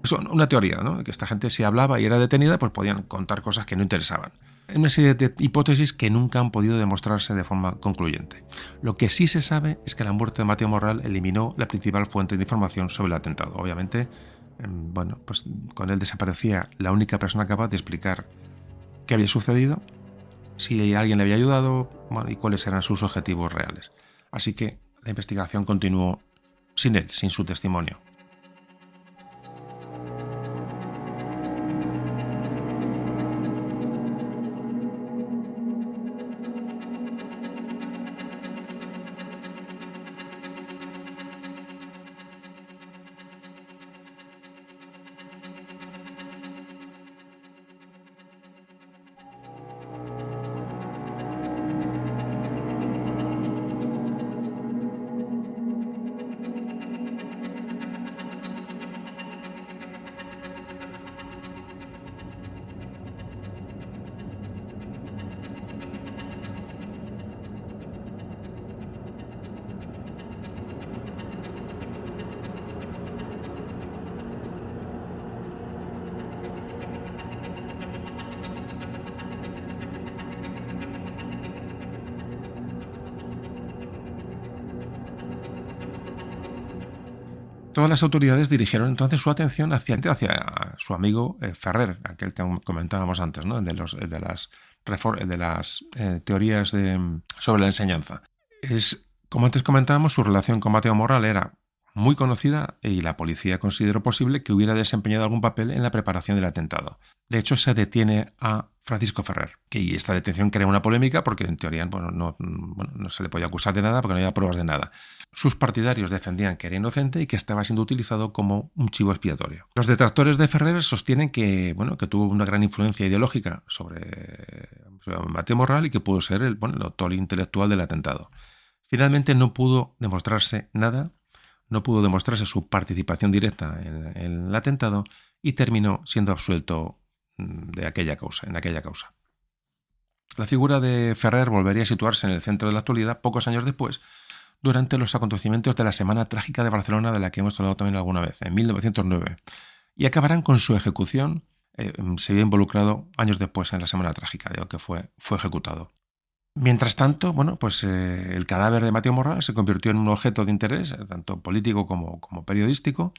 es una teoría, ¿no? Que esta gente, si hablaba y era detenida, pues podían contar cosas que no interesaban. Una serie de hipótesis que nunca han podido demostrarse de forma concluyente. Lo que sí se sabe es que la muerte de Mateo Morral eliminó la principal fuente de información sobre el atentado. Obviamente, pues con él desaparecía la única persona capaz de explicar qué había sucedido, si alguien le había ayudado y cuáles eran sus objetivos reales. Así que la investigación continuó sin él, sin su testimonio. Todas las autoridades dirigieron entonces su atención hacia su amigo Ferrer, aquel que comentábamos antes, ¿no? de las teorías sobre la enseñanza. Como antes comentábamos, su relación con Mateo Morral era muy conocida y la policía consideró posible que hubiera desempeñado algún papel en la preparación del atentado. De hecho, se detiene a Francisco Ferrer, y esta detención crea una polémica porque en teoría no se le podía acusar de nada porque no había pruebas de nada. Sus partidarios defendían que era inocente y que estaba siendo utilizado como un chivo expiatorio. Los detractores de Ferrer sostienen que tuvo una gran influencia ideológica sobre Mateo Morral y que pudo ser el autor intelectual del atentado. Finalmente no pudo demostrarse nada, no pudo demostrarse su participación directa en el atentado y terminó siendo absuelto en aquella causa. La figura de Ferrer volvería a situarse en el centro de la actualidad pocos años después, durante los acontecimientos de la Semana Trágica de Barcelona, de la que hemos hablado también alguna vez, en 1909, y acabarán con su ejecución. Se vio involucrado años después en la Semana Trágica, digo que fue ejecutado. Mientras tanto, el cadáver de Mateo Morral se convirtió en un objeto de interés, tanto político como periodístico.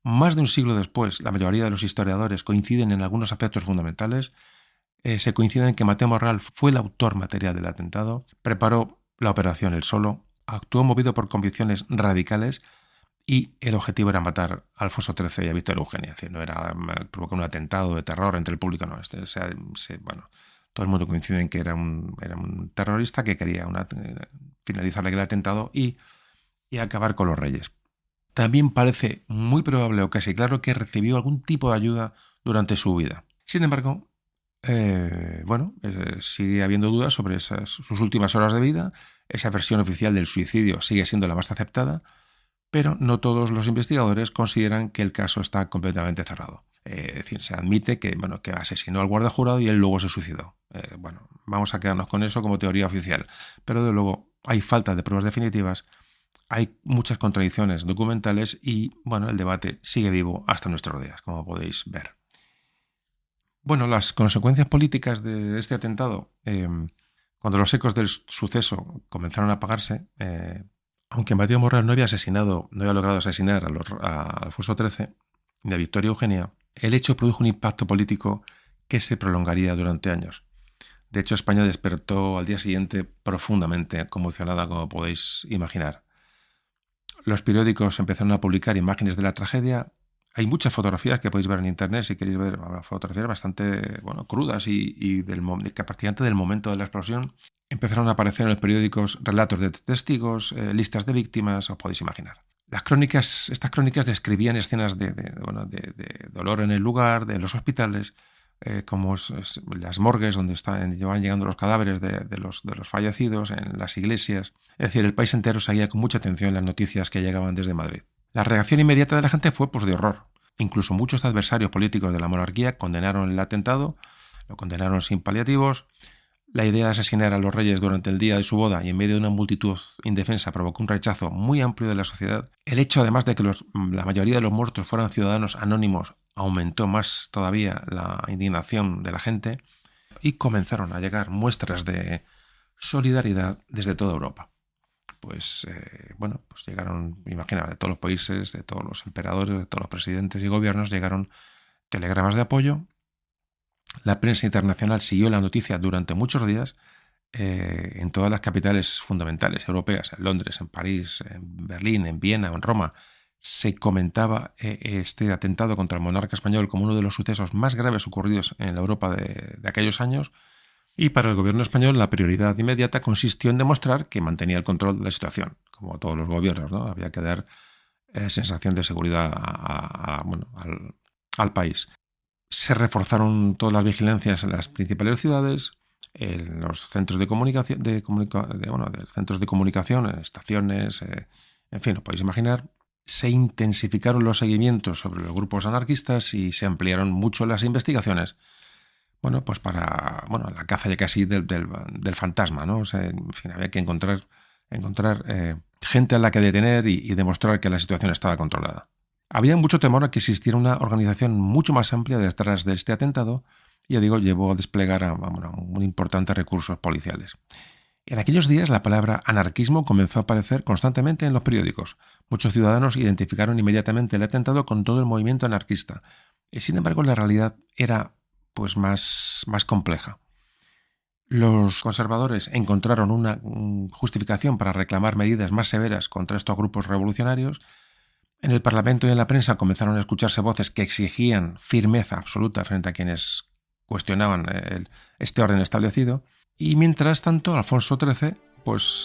Más de un siglo después, la mayoría de los historiadores coinciden en algunos aspectos fundamentales. Se coinciden en que Mateo Morral fue el autor material del atentado, preparó la operación él solo, actuó movido por convicciones radicales y el objetivo era matar a Alfonso XIII y a Victoria Eugenia. Es decir, no era provocar un atentado de terror entre el público, no. Todo el mundo coincide en que era un terrorista que quería finalizar el atentado y acabar con los reyes. También parece muy probable o casi claro que recibió algún tipo de ayuda durante su vida. Sin embargo, sigue habiendo dudas sobre sus últimas horas de vida. Esa versión oficial del suicidio sigue siendo la más aceptada, pero no todos los investigadores consideran que el caso está completamente cerrado. Es decir, se admite que asesinó al guardia jurado y él luego se suicidó. Vamos a quedarnos con eso como teoría oficial, pero de luego hay falta de pruebas definitivas, hay muchas contradicciones documentales y el debate sigue vivo hasta nuestros días, como podéis ver. Las consecuencias políticas de este atentado, cuando los ecos del suceso comenzaron a apagarse, aunque Mateo Morral no había logrado asesinar a Alfonso XIII ni a Victoria Eugenia, el hecho produjo un impacto político que se prolongaría durante años. De hecho, España despertó al día siguiente profundamente conmocionada, como podéis imaginar. Los periódicos empezaron a publicar imágenes de la tragedia. Hay muchas fotografías que podéis ver en internet si queréis ver fotografías bastante crudas y participantes del momento de la explosión. Empezaron a aparecer en los periódicos relatos de testigos, listas de víctimas, os podéis imaginar. Estas crónicas describían escenas de dolor en el lugar, de los hospitales, como las morgues donde van llegando los cadáveres de los fallecidos, en las iglesias. Es decir, el país entero seguía con mucha atención las noticias que llegaban desde Madrid. La reacción inmediata de la gente fue de horror. Incluso muchos adversarios políticos de la monarquía condenaron el atentado, lo condenaron sin paliativos. La idea de asesinar a los reyes durante el día de su boda y en medio de una multitud indefensa provocó un rechazo muy amplio de la sociedad. El hecho, además de que la mayoría de los muertos fueran ciudadanos anónimos, aumentó más todavía la indignación de la gente y comenzaron a llegar muestras de solidaridad desde toda Europa. Llegaron, imagina, de todos los países, de todos los emperadores, de todos los presidentes y gobiernos, llegaron telegramas de apoyo. La prensa internacional siguió la noticia durante muchos días en todas las capitales fundamentales europeas, en Londres, en París, en Berlín, en Viena o en Roma. Se comentaba este atentado contra el monarca español como uno de los sucesos más graves ocurridos en la Europa de aquellos años. Y para el gobierno español la prioridad inmediata consistió en demostrar que mantenía el control de la situación, como todos los gobiernos, ¿no? Había que dar sensación de seguridad al país. Se reforzaron todas las vigilancias en las principales ciudades, en los centros de comunicación, centros de comunicación, en estaciones, en fin, lo podéis imaginar. Se intensificaron los seguimientos sobre los grupos anarquistas y se ampliaron mucho las investigaciones. Para la caza ya casi del fantasma, ¿no? En fin, había que encontrar gente a la que detener y demostrar que la situación estaba controlada. Había mucho temor a que existiera una organización mucho más amplia detrás de este atentado y, llevó a desplegar un importantes recursos policiales. En aquellos días la palabra anarquismo comenzó a aparecer constantemente en los periódicos. Muchos ciudadanos identificaron inmediatamente el atentado con todo el movimiento anarquista. Y, sin embargo, la realidad era más compleja. Los conservadores encontraron una justificación para reclamar medidas más severas contra estos grupos revolucionarios. En el Parlamento y en la prensa comenzaron a escucharse voces que exigían firmeza absoluta frente a quienes cuestionaban este orden establecido. Y mientras tanto, Alfonso XIII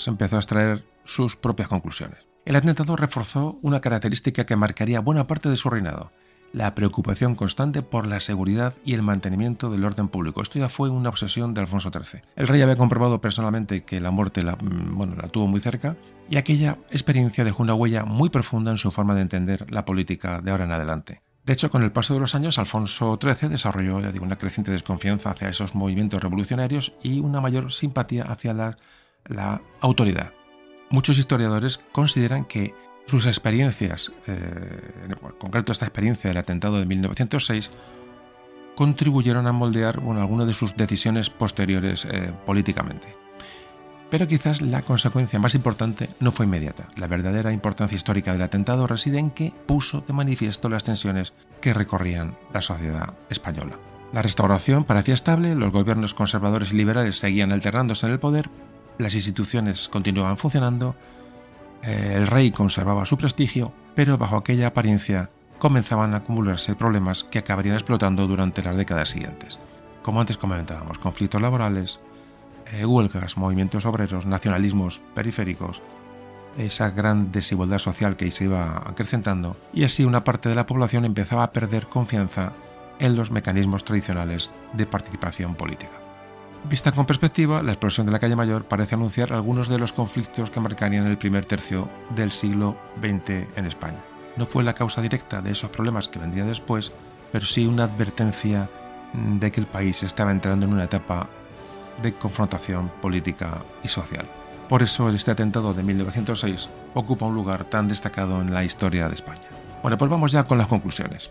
empezó a extraer sus propias conclusiones. El atentado reforzó una característica que marcaría buena parte de su reinado: la preocupación constante por la seguridad y el mantenimiento del orden público. Esto ya fue una obsesión de Alfonso XIII. El rey había comprobado personalmente que la muerte la tuvo muy cerca, y aquella experiencia dejó una huella muy profunda en su forma de entender la política de ahora en adelante. De hecho, con el paso de los años, Alfonso XIII desarrolló, ya digo, una creciente desconfianza hacia esos movimientos revolucionarios y una mayor simpatía hacia la autoridad. Muchos historiadores consideran que sus experiencias, en concreto esta experiencia del atentado de 1906, contribuyeron a moldear algunas de sus decisiones posteriores políticamente. Pero quizás la consecuencia más importante no fue inmediata. La verdadera importancia histórica del atentado reside en que puso de manifiesto las tensiones que recorrían la sociedad española. La restauración parecía estable, los gobiernos conservadores y liberales seguían alternándose en el poder, las instituciones continuaban funcionando, el rey conservaba su prestigio, pero bajo aquella apariencia comenzaban a acumularse problemas que acabarían explotando durante las décadas siguientes. Como antes comentábamos, conflictos laborales, huelgas, movimientos obreros, nacionalismos periféricos, esa gran desigualdad social que se iba acrecentando, y así una parte de la población empezaba a perder confianza en los mecanismos tradicionales de participación política. Vista con perspectiva, la explosión de la calle Mayor parece anunciar algunos de los conflictos que marcarían el primer tercio del siglo XX en España. No fue la causa directa de esos problemas que vendrían después, pero sí una advertencia de que el país estaba entrando en una etapa de confrontación política y social. Por eso este atentado de 1906 ocupa un lugar tan destacado en la historia de España. Bueno, pues vamos ya con las conclusiones.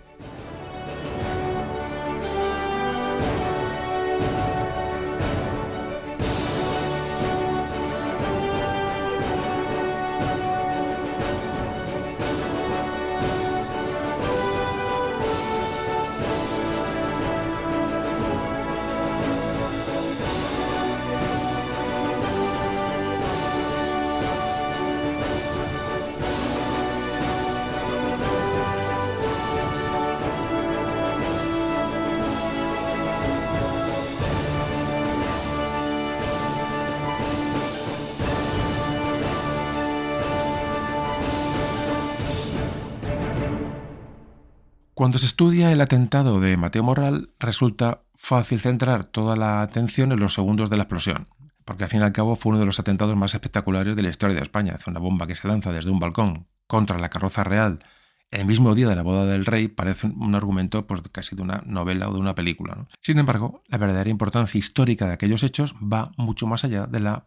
Cuando se estudia el atentado de Mateo Morral, resulta fácil centrar toda la atención en los segundos de la explosión, porque al fin y al cabo fue uno de los atentados más espectaculares de la historia de España. Una bomba que se lanza desde un balcón contra la carroza real el mismo día de la boda del rey parece un argumento pues, casi de una novela o de una película, ¿no? Sin embargo, la verdadera importancia histórica de aquellos hechos va mucho más allá de la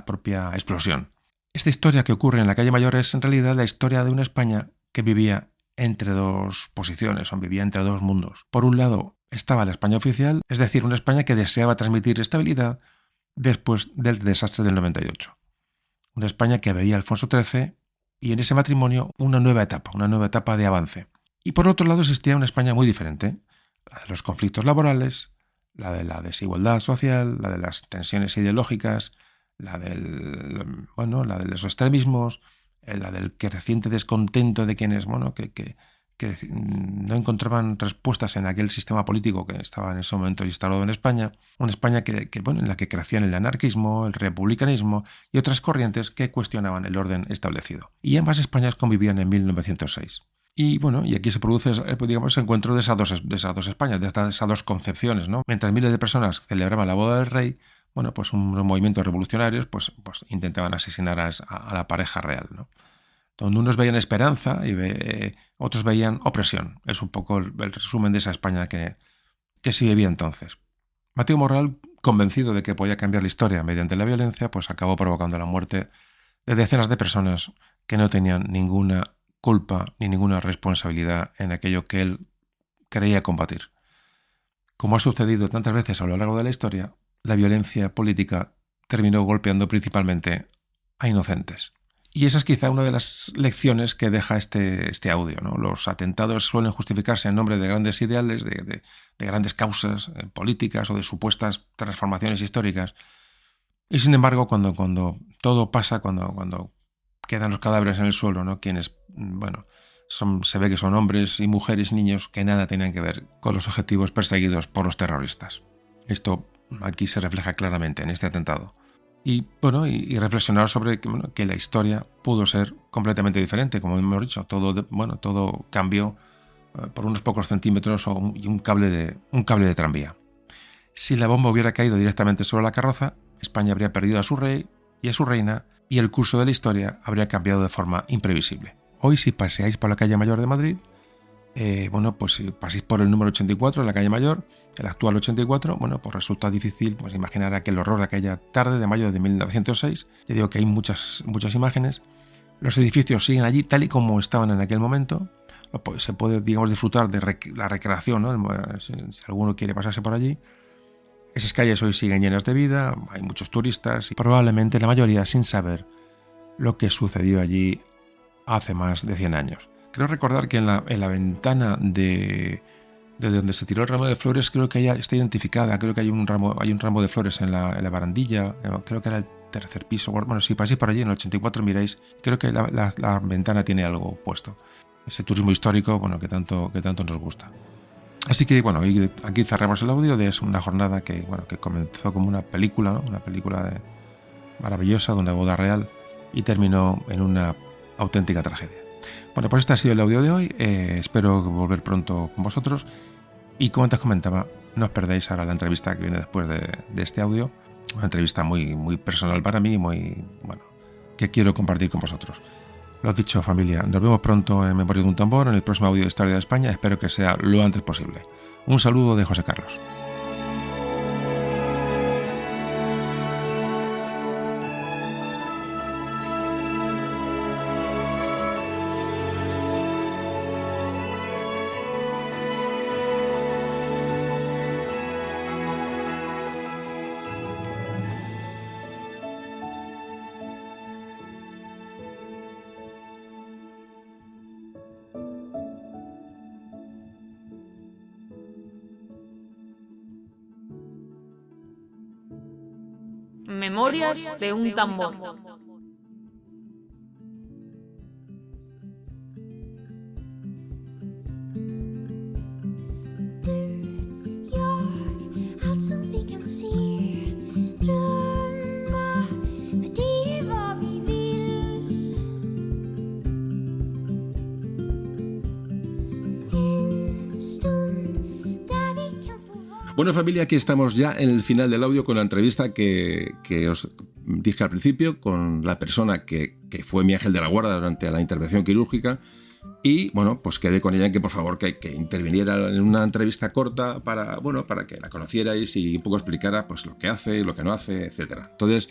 propia explosión. Esta historia que ocurre en la calle Mayor es en realidad la historia de una España que vivía entre dos posiciones, o vivía entre dos mundos. Por un lado estaba la España oficial, es decir, una España que deseaba transmitir estabilidad después del desastre del 98. Una España que veía a Alfonso XIII y en ese matrimonio una nueva etapa de avance. Y por otro lado existía una España muy diferente, la de los conflictos laborales, la de la desigualdad social, la de las tensiones ideológicas, la de los extremismos, la del creciente descontento de quienes que no encontraban respuestas en aquel sistema político que estaba en ese momento instalado en España, una España en la que crecían el anarquismo, el republicanismo y otras corrientes que cuestionaban el orden establecido. Y ambas Españas convivían en 1906. Y aquí se produce, digamos, ese encuentro de esas dos Españas, de esas dos concepciones, ¿no? Mientras miles de personas celebraban la boda del rey, pues unos movimientos revolucionarios pues intentaban asesinar a la pareja real, ¿no? Donde unos veían esperanza y otros veían opresión. Es un poco el resumen de esa España que se vivía entonces. Mateo Morral, convencido de que podía cambiar la historia mediante la violencia, pues acabó provocando la muerte de decenas de personas que no tenían ninguna culpa ni ninguna responsabilidad en aquello que él creía combatir. Como ha sucedido tantas veces a lo largo de la historia, la violencia política terminó golpeando principalmente a inocentes. Y esa es quizá una de las lecciones que deja este audio, ¿no? Los atentados suelen justificarse en nombre de grandes ideales, de grandes causas políticas o de supuestas transformaciones históricas. Y sin embargo, cuando todo pasa, cuando quedan los cadáveres en el suelo, ¿no? Quienes, se ve que son hombres y mujeres, niños, que nada tenían que ver con los objetivos perseguidos por los terroristas. Esto aquí se refleja claramente en este atentado. Y reflexionar sobre que la historia pudo ser completamente diferente, como hemos dicho. Todo cambió por unos pocos centímetros y un cable de tranvía. Si la bomba hubiera caído directamente sobre la carroza, España habría perdido a su rey y a su reina, y el curso de la historia habría cambiado de forma imprevisible. Hoy, si paseáis por la calle Mayor de Madrid, bueno, pues si paséis por el número 84 en la calle Mayor, el actual 84, bueno, pues resulta difícil pues imaginar aquel horror de aquella tarde de mayo de 1906. Ya digo que hay muchas imágenes. Los edificios siguen allí tal y como estaban en aquel momento. Se puede, digamos, disfrutar de la recreación, ¿no? Si alguno quiere pasarse por allí. Esas calles hoy siguen llenas de vida, hay muchos turistas y probablemente la mayoría sin saber lo que sucedió allí hace más de 100 años. Creo recordar que en la ventana de donde se tiró el ramo de flores, creo que está identificada, creo que hay un ramo de flores en la barandilla, creo que era el tercer piso. Bueno, si pasáis por allí en el 84 miráis, creo que la ventana tiene algo puesto. Ese turismo histórico, bueno, que tanto nos gusta. Así que bueno, aquí cerramos el audio de una jornada que comenzó como una película, ¿no? Una película maravillosa de una boda real y terminó en una auténtica tragedia. Bueno, pues este ha sido el audio de hoy. Espero volver pronto con vosotros. Y como antes comentaba, no os perdáis ahora la entrevista que viene después de este audio. Una entrevista muy, muy personal para mí, que quiero compartir con vosotros. Lo dicho, familia, nos vemos pronto en Memoria de un Tambor, en el próximo audio de Historia de España. Espero que sea lo antes posible. Un saludo de José Carlos. Memorias de un tambor. Bueno, familia, aquí estamos ya en el final del audio con la entrevista que os dije al principio con la persona que fue mi ángel de la guarda durante la intervención quirúrgica y, bueno, pues quedé con ella en que, por favor, que interviniera en una entrevista corta para que la conocierais y un poco explicara pues lo que hace, lo que no hace, etcétera. Entonces,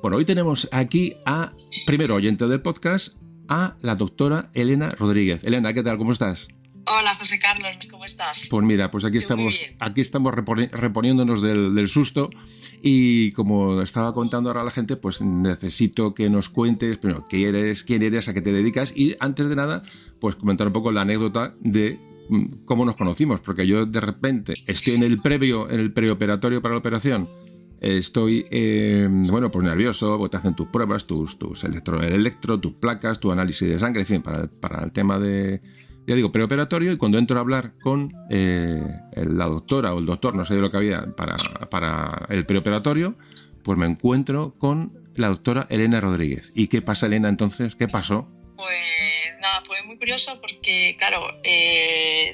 bueno, hoy tenemos aquí a, primero oyente del podcast, a la doctora Elena Rodríguez. Elena, ¿qué tal? ¿Cómo estás? Hola, José Carlos, ¿cómo estás? Pues mira, pues aquí estamos reponiéndonos del susto y como estaba contando ahora a la gente, pues necesito que nos cuentes primero quién eres, a qué te dedicas y antes de nada, pues comentar un poco la anécdota de cómo nos conocimos, porque yo de repente estoy en el preoperatorio para la operación. Estoy, pues nervioso, porque te hacen tus pruebas, el electro, tus placas, tu análisis de sangre, en fin, para el tema de... Ya digo, preoperatorio, y cuando entro a hablar con la doctora o el doctor, no sé de lo que había para el preoperatorio, pues me encuentro con la doctora Elena Rodríguez. ¿Y qué pasa, Elena, entonces? ¿Qué pasó? Pues nada, fue muy curioso porque, claro,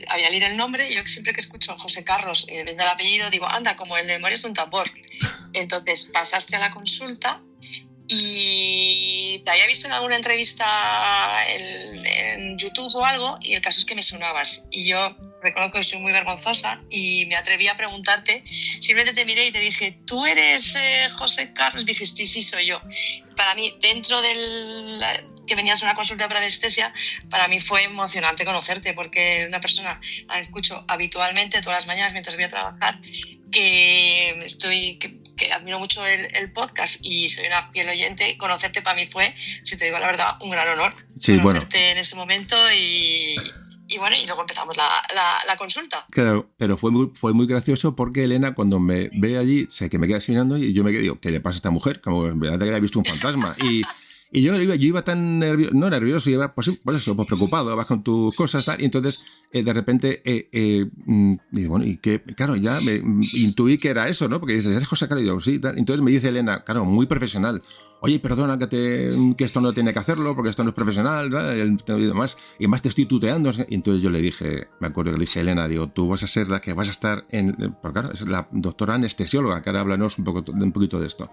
había leído el nombre y yo siempre que escucho José Carlos desde el apellido digo, anda, como el de Memorias de un Tambor. Entonces pasaste a la consulta y te había visto en alguna entrevista en YouTube o algo y el caso es que me sonabas y yo reconozco que soy muy vergonzosa y me atreví a preguntarte, simplemente te miré y te dije, ¿tú eres José Carlos? Dijiste, sí, soy yo. Para mí, dentro que venías a una consulta para anestesia, para mí fue emocionante conocerte porque una persona la escucho habitualmente todas las mañanas mientras voy a trabajar, que admiro mucho el podcast y soy una fiel oyente. Conocerte para mí fue, si te digo la verdad, un gran honor. Sí, conocerte en ese momento y luego empezamos la consulta. Claro, pero fue muy gracioso porque Elena, cuando me ve allí, sé que me queda mirando y yo me digo, ¿qué le pasa a esta mujer? Como en verdad que había visto un fantasma. Y yo iba tan nervioso, iba pues preocupado, vas con tus cosas, tal, y entonces de repente, bueno, y que, claro, ya me intuí que era eso, ¿no? Porque dices, ¿eres José Carlos? Y yo, sí, tal. Entonces me dice Elena, claro, muy profesional, oye, perdona que esto no tiene que hacerlo, porque esto no es profesional, ¿vale? Y más te estoy tuteando. Y entonces yo le dije, me acuerdo que le dije a Elena, digo, tú vas a ser la que vas a estar porque claro, es la doctora anestesióloga, que ahora háblanos un poquito de esto.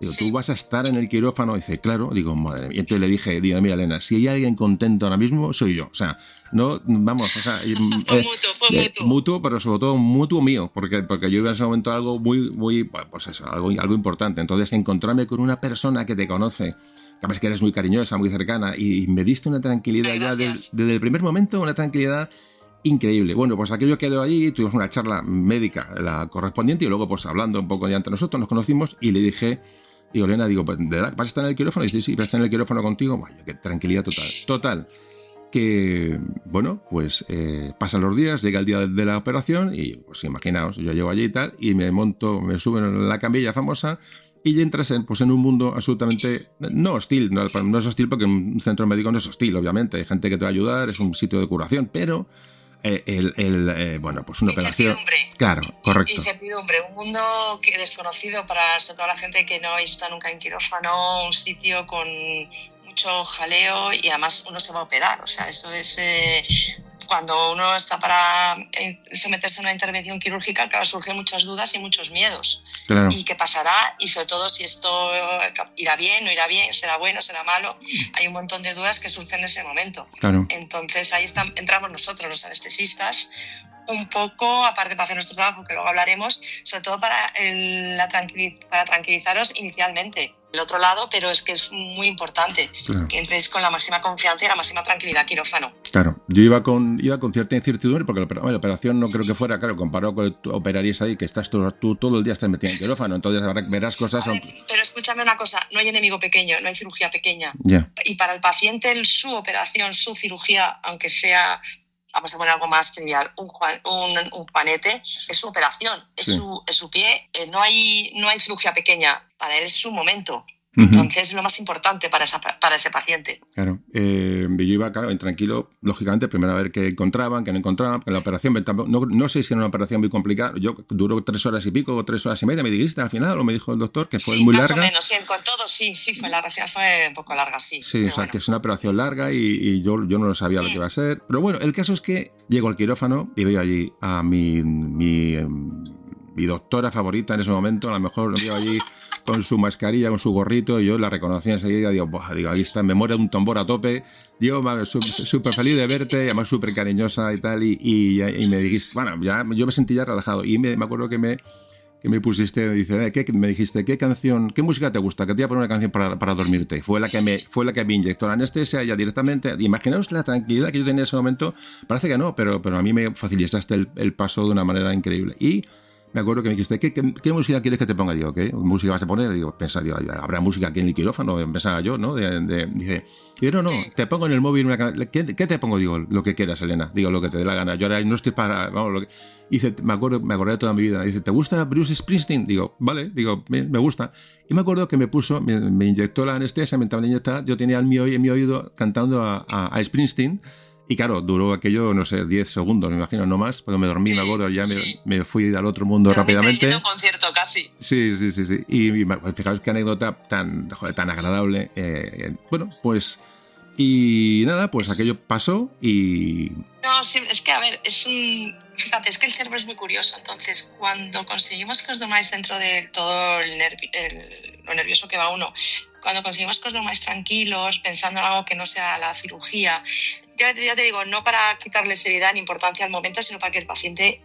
Digo, ¿tú vas a estar en el quirófano? Dice, claro. Digo, madre mía. Y entonces le dije, digo, mira, Elena, si hay alguien contento ahora mismo, soy yo. O sea, no, vamos, o sea... Fue mutuo. Mutuo, pero sobre todo mutuo mío, porque yo iba en ese momento algo muy, pues eso, algo importante. Entonces, encontrarme con una persona que te conoce, sabes que eres muy cariñosa, muy cercana, y me diste una tranquilidad ya desde el primer momento, una tranquilidad increíble. Bueno, pues aquello quedó allí, tuvimos una charla médica, la correspondiente, y luego pues hablando un poco ya entre nosotros, nos conocimos, y le dije... Digo, Elena, digo, pues, ¿de verdad vas a estar en el quirófano? Y dice, sí, voy a estar en el quirófano contigo. Vaya, qué tranquilidad total. Que, bueno, pues pasan los días, llega el día de la operación y, pues imaginaos, yo llego allí y tal, y me subo en la camilla famosa y ya entras en un mundo absolutamente, no hostil, no es hostil porque un centro médico no es hostil, obviamente, hay gente que te va a ayudar, es un sitio de curación, pero... bueno, pues una operación. Claro, correcto. Incertidumbre, un mundo desconocido para sobre todo la gente que no ha estado nunca en quirófano, un sitio con mucho jaleo y además uno se va a operar, o sea, eso es cuando uno está para someterse a una intervención quirúrgica, claro, surgen muchas dudas y muchos miedos. Claro. Y qué pasará, y sobre todo si esto irá bien, no irá bien, será bueno, será malo. Hay un montón de dudas que surgen en ese momento. Claro. Entonces ahí entramos nosotros, los anestesistas, un poco, aparte para hacer nuestro trabajo, que luego hablaremos, sobre todo para tranquilizaros inicialmente. El otro lado, pero es que es muy importante, claro, que entréis con la máxima confianza y la máxima tranquilidad quirófano. Claro, yo iba con cierta incertidumbre porque la operación no creo que fuera, claro, comparado con que operarías ahí, que estás tú todo el día estás metido en quirófano, entonces verás cosas... Pero escúchame una cosa, no hay enemigo pequeño, no hay cirugía pequeña. Yeah. Y para el paciente su operación, su cirugía, aunque sea... Vamos a poner algo más trivial, un juanete, es su operación, es su pie, no hay cirugía pequeña, para él es su momento. Entonces es lo más importante para ese paciente. Claro, yo iba tranquilo, lógicamente, primero a ver qué encontraban, qué no encontraban, porque la operación, no sé si era una operación muy complicada, yo duró 3 horas y pico o 3 horas y media, me dijiste al final, o me dijo el doctor, que fue muy larga. Más o menos, sí, con todo sí, fue un poco larga, sí. Sí, o sea, bueno, que es una operación larga y yo no lo sabía lo que iba a ser, pero bueno, el caso es que llego al quirófano y veo allí a mi doctora favorita en ese momento, a lo mejor lo veo allí con su mascarilla, con su gorrito, y yo la reconocí enseguida, digo, ahí está, me muere un tambor a tope, yo súper feliz de verte, y además súper cariñosa y tal, y me dijiste, bueno, ya yo me sentí ya relajado, y me acuerdo que me pusiste, me dijiste, ¿qué música te gusta? Que te iba a poner una canción para dormirte. Fue la que me inyectó la anestesia ya directamente. Imaginaos la tranquilidad que yo tenía en ese momento, parece que no, pero a mí me facilitaste el paso de una manera increíble. Y me acuerdo que me dijiste, ¿qué música quieres que te ponga? Digo, ¿qué música vas a poner? Digo, habrá música aquí en el quirófano, pensaba yo, ¿no? Dice, no, te pongo en el móvil una canción. ¿Qué te pongo? Digo, lo que quieras, Elena. Digo, lo que te dé la gana. Yo ahora no estoy para... Vamos, dice, me acordé de toda mi vida. Dice, ¿te gusta Bruce Springsteen? Digo, vale, me gusta. Y me acuerdo que me inyectó la anestesia, mientras me inyectaba, yo tenía en mi oído cantando a Springsteen. Y claro, duró aquello, no sé, 10 segundos, me imagino, no más, porque me dormí, me acuerdo, ya me fui al otro mundo rápidamente. Un concierto casi. Sí. Y fijaos qué anécdota tan agradable. Bueno, pues... Y nada, pues aquello pasó y... No, sí, es que, a ver, fíjate, es que el cerebro es muy curioso. Entonces, cuando conseguimos que os durmáis dentro de todo lo nervioso que va uno, cuando conseguimos que os durmáis tranquilos, pensando en algo que no sea la cirugía, ya te digo, no para quitarle seriedad ni importancia al momento, sino para que el paciente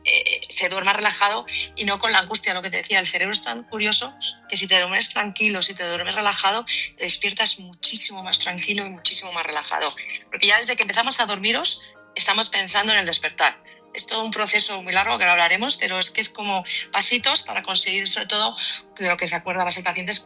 se duerma relajado y no con la angustia. Lo que te decía, el cerebro es tan curioso que si te duermes tranquilo, si te duermes relajado, te despiertas muchísimo más tranquilo y muchísimo más relajado. Porque ya desde que empezamos a dormiros, estamos pensando en el despertar. Es todo un proceso muy largo que ahora hablaremos, pero es que es como pasitos para conseguir, sobre todo, de lo que se acuerda más el paciente es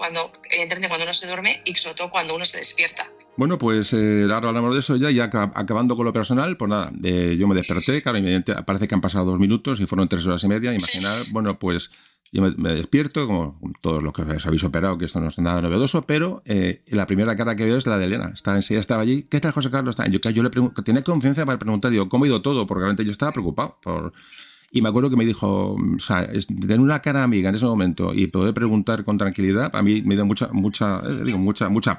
evidentemente cuando uno se duerme y sobre todo cuando uno se despierta. Bueno, pues ahora hablamos de eso ya acabando con lo personal, pues nada, yo me desperté, claro, parece que han pasado 2 minutos y fueron 3 horas y media, imaginar, sí. Bueno, pues yo me despierto, como todos los que os habéis operado, que esto no es nada novedoso, pero la primera cara que veo es la de Elena. Enseguida estaba allí. ¿Qué tal, José Carlos? Yo le pregunto, tenía confianza para preguntar, digo, ¿cómo ha ido todo? Porque realmente yo estaba preocupado. Y me acuerdo que me dijo, o sea, tener una cara amiga en ese momento y poder preguntar con tranquilidad, a mí me dio mucha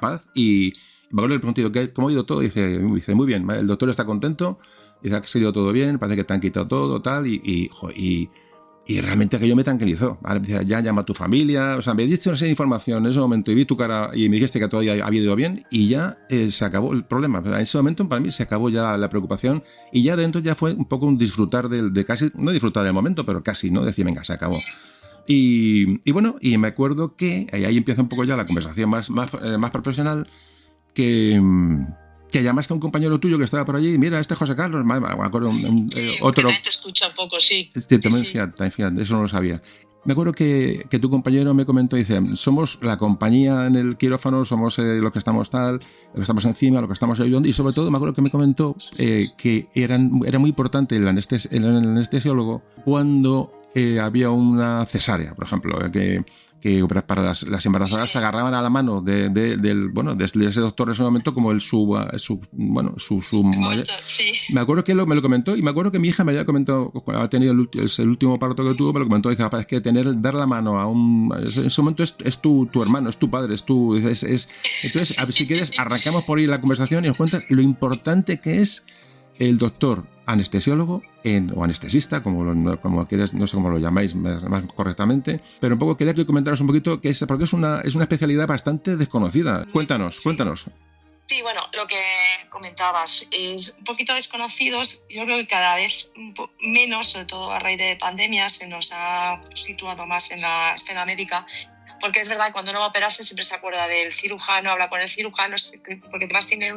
paz. Y me acuerdo que le pregunté, ¿cómo ha ido todo? Dice, muy bien, el doctor está contento, dice que ha ido todo bien, parece que te han quitado todo, tal, y Y realmente aquello me tranquilizó. ¿Vale? Decía, ya llama a tu familia. O sea, me diste una serie de información en ese momento y vi tu cara y me dijiste que todo había ido bien y ya se acabó el problema. O sea, en ese momento para mí se acabó ya la preocupación y ya dentro ya fue un poco un disfrutar de casi, no disfrutar del momento, pero casi, ¿no? Decir, venga, se acabó. Y bueno, y me acuerdo que ahí empieza un poco ya la conversación más profesional, que llamaste a un compañero tuyo que estaba por allí, mira, José Carlos, me acuerdo otro... Que te escucha un poco, sí. También, fíjate, eso no lo sabía. Me acuerdo que tu compañero me comentó, dice, somos la compañía en el quirófano, somos lo que estamos lo que estamos encima, lo que estamos ayudando, y sobre todo me acuerdo que me comentó que era muy importante el anestesiólogo cuando había una cesárea, por ejemplo, que para las embarazadas se agarraban a la mano de ese doctor en ese momento como su momento, sí. Me acuerdo que me lo comentó y me acuerdo que mi hija me había comentado, cuando ha tenido el último parto que tuvo, me lo comentó, dice, papá, es que dar la mano a en ese momento es tu hermano, es tu padre, entonces, a ver, si quieres, arrancamos por ahí la conversación y nos cuentas lo importante que es el doctor anestesiólogo o anestesista, como quieras, no sé cómo lo llamáis más correctamente, pero un poco quería que comentaros un poquito porque es una especialidad bastante desconocida. Cuéntanos. Sí, bueno, lo que comentabas es un poquito desconocidos. Yo creo que cada vez menos, sobre todo a raíz de pandemia, se nos ha situado más en la escena médica. Porque es verdad que cuando uno va a operarse siempre se acuerda del cirujano, habla con el cirujano, porque además tienen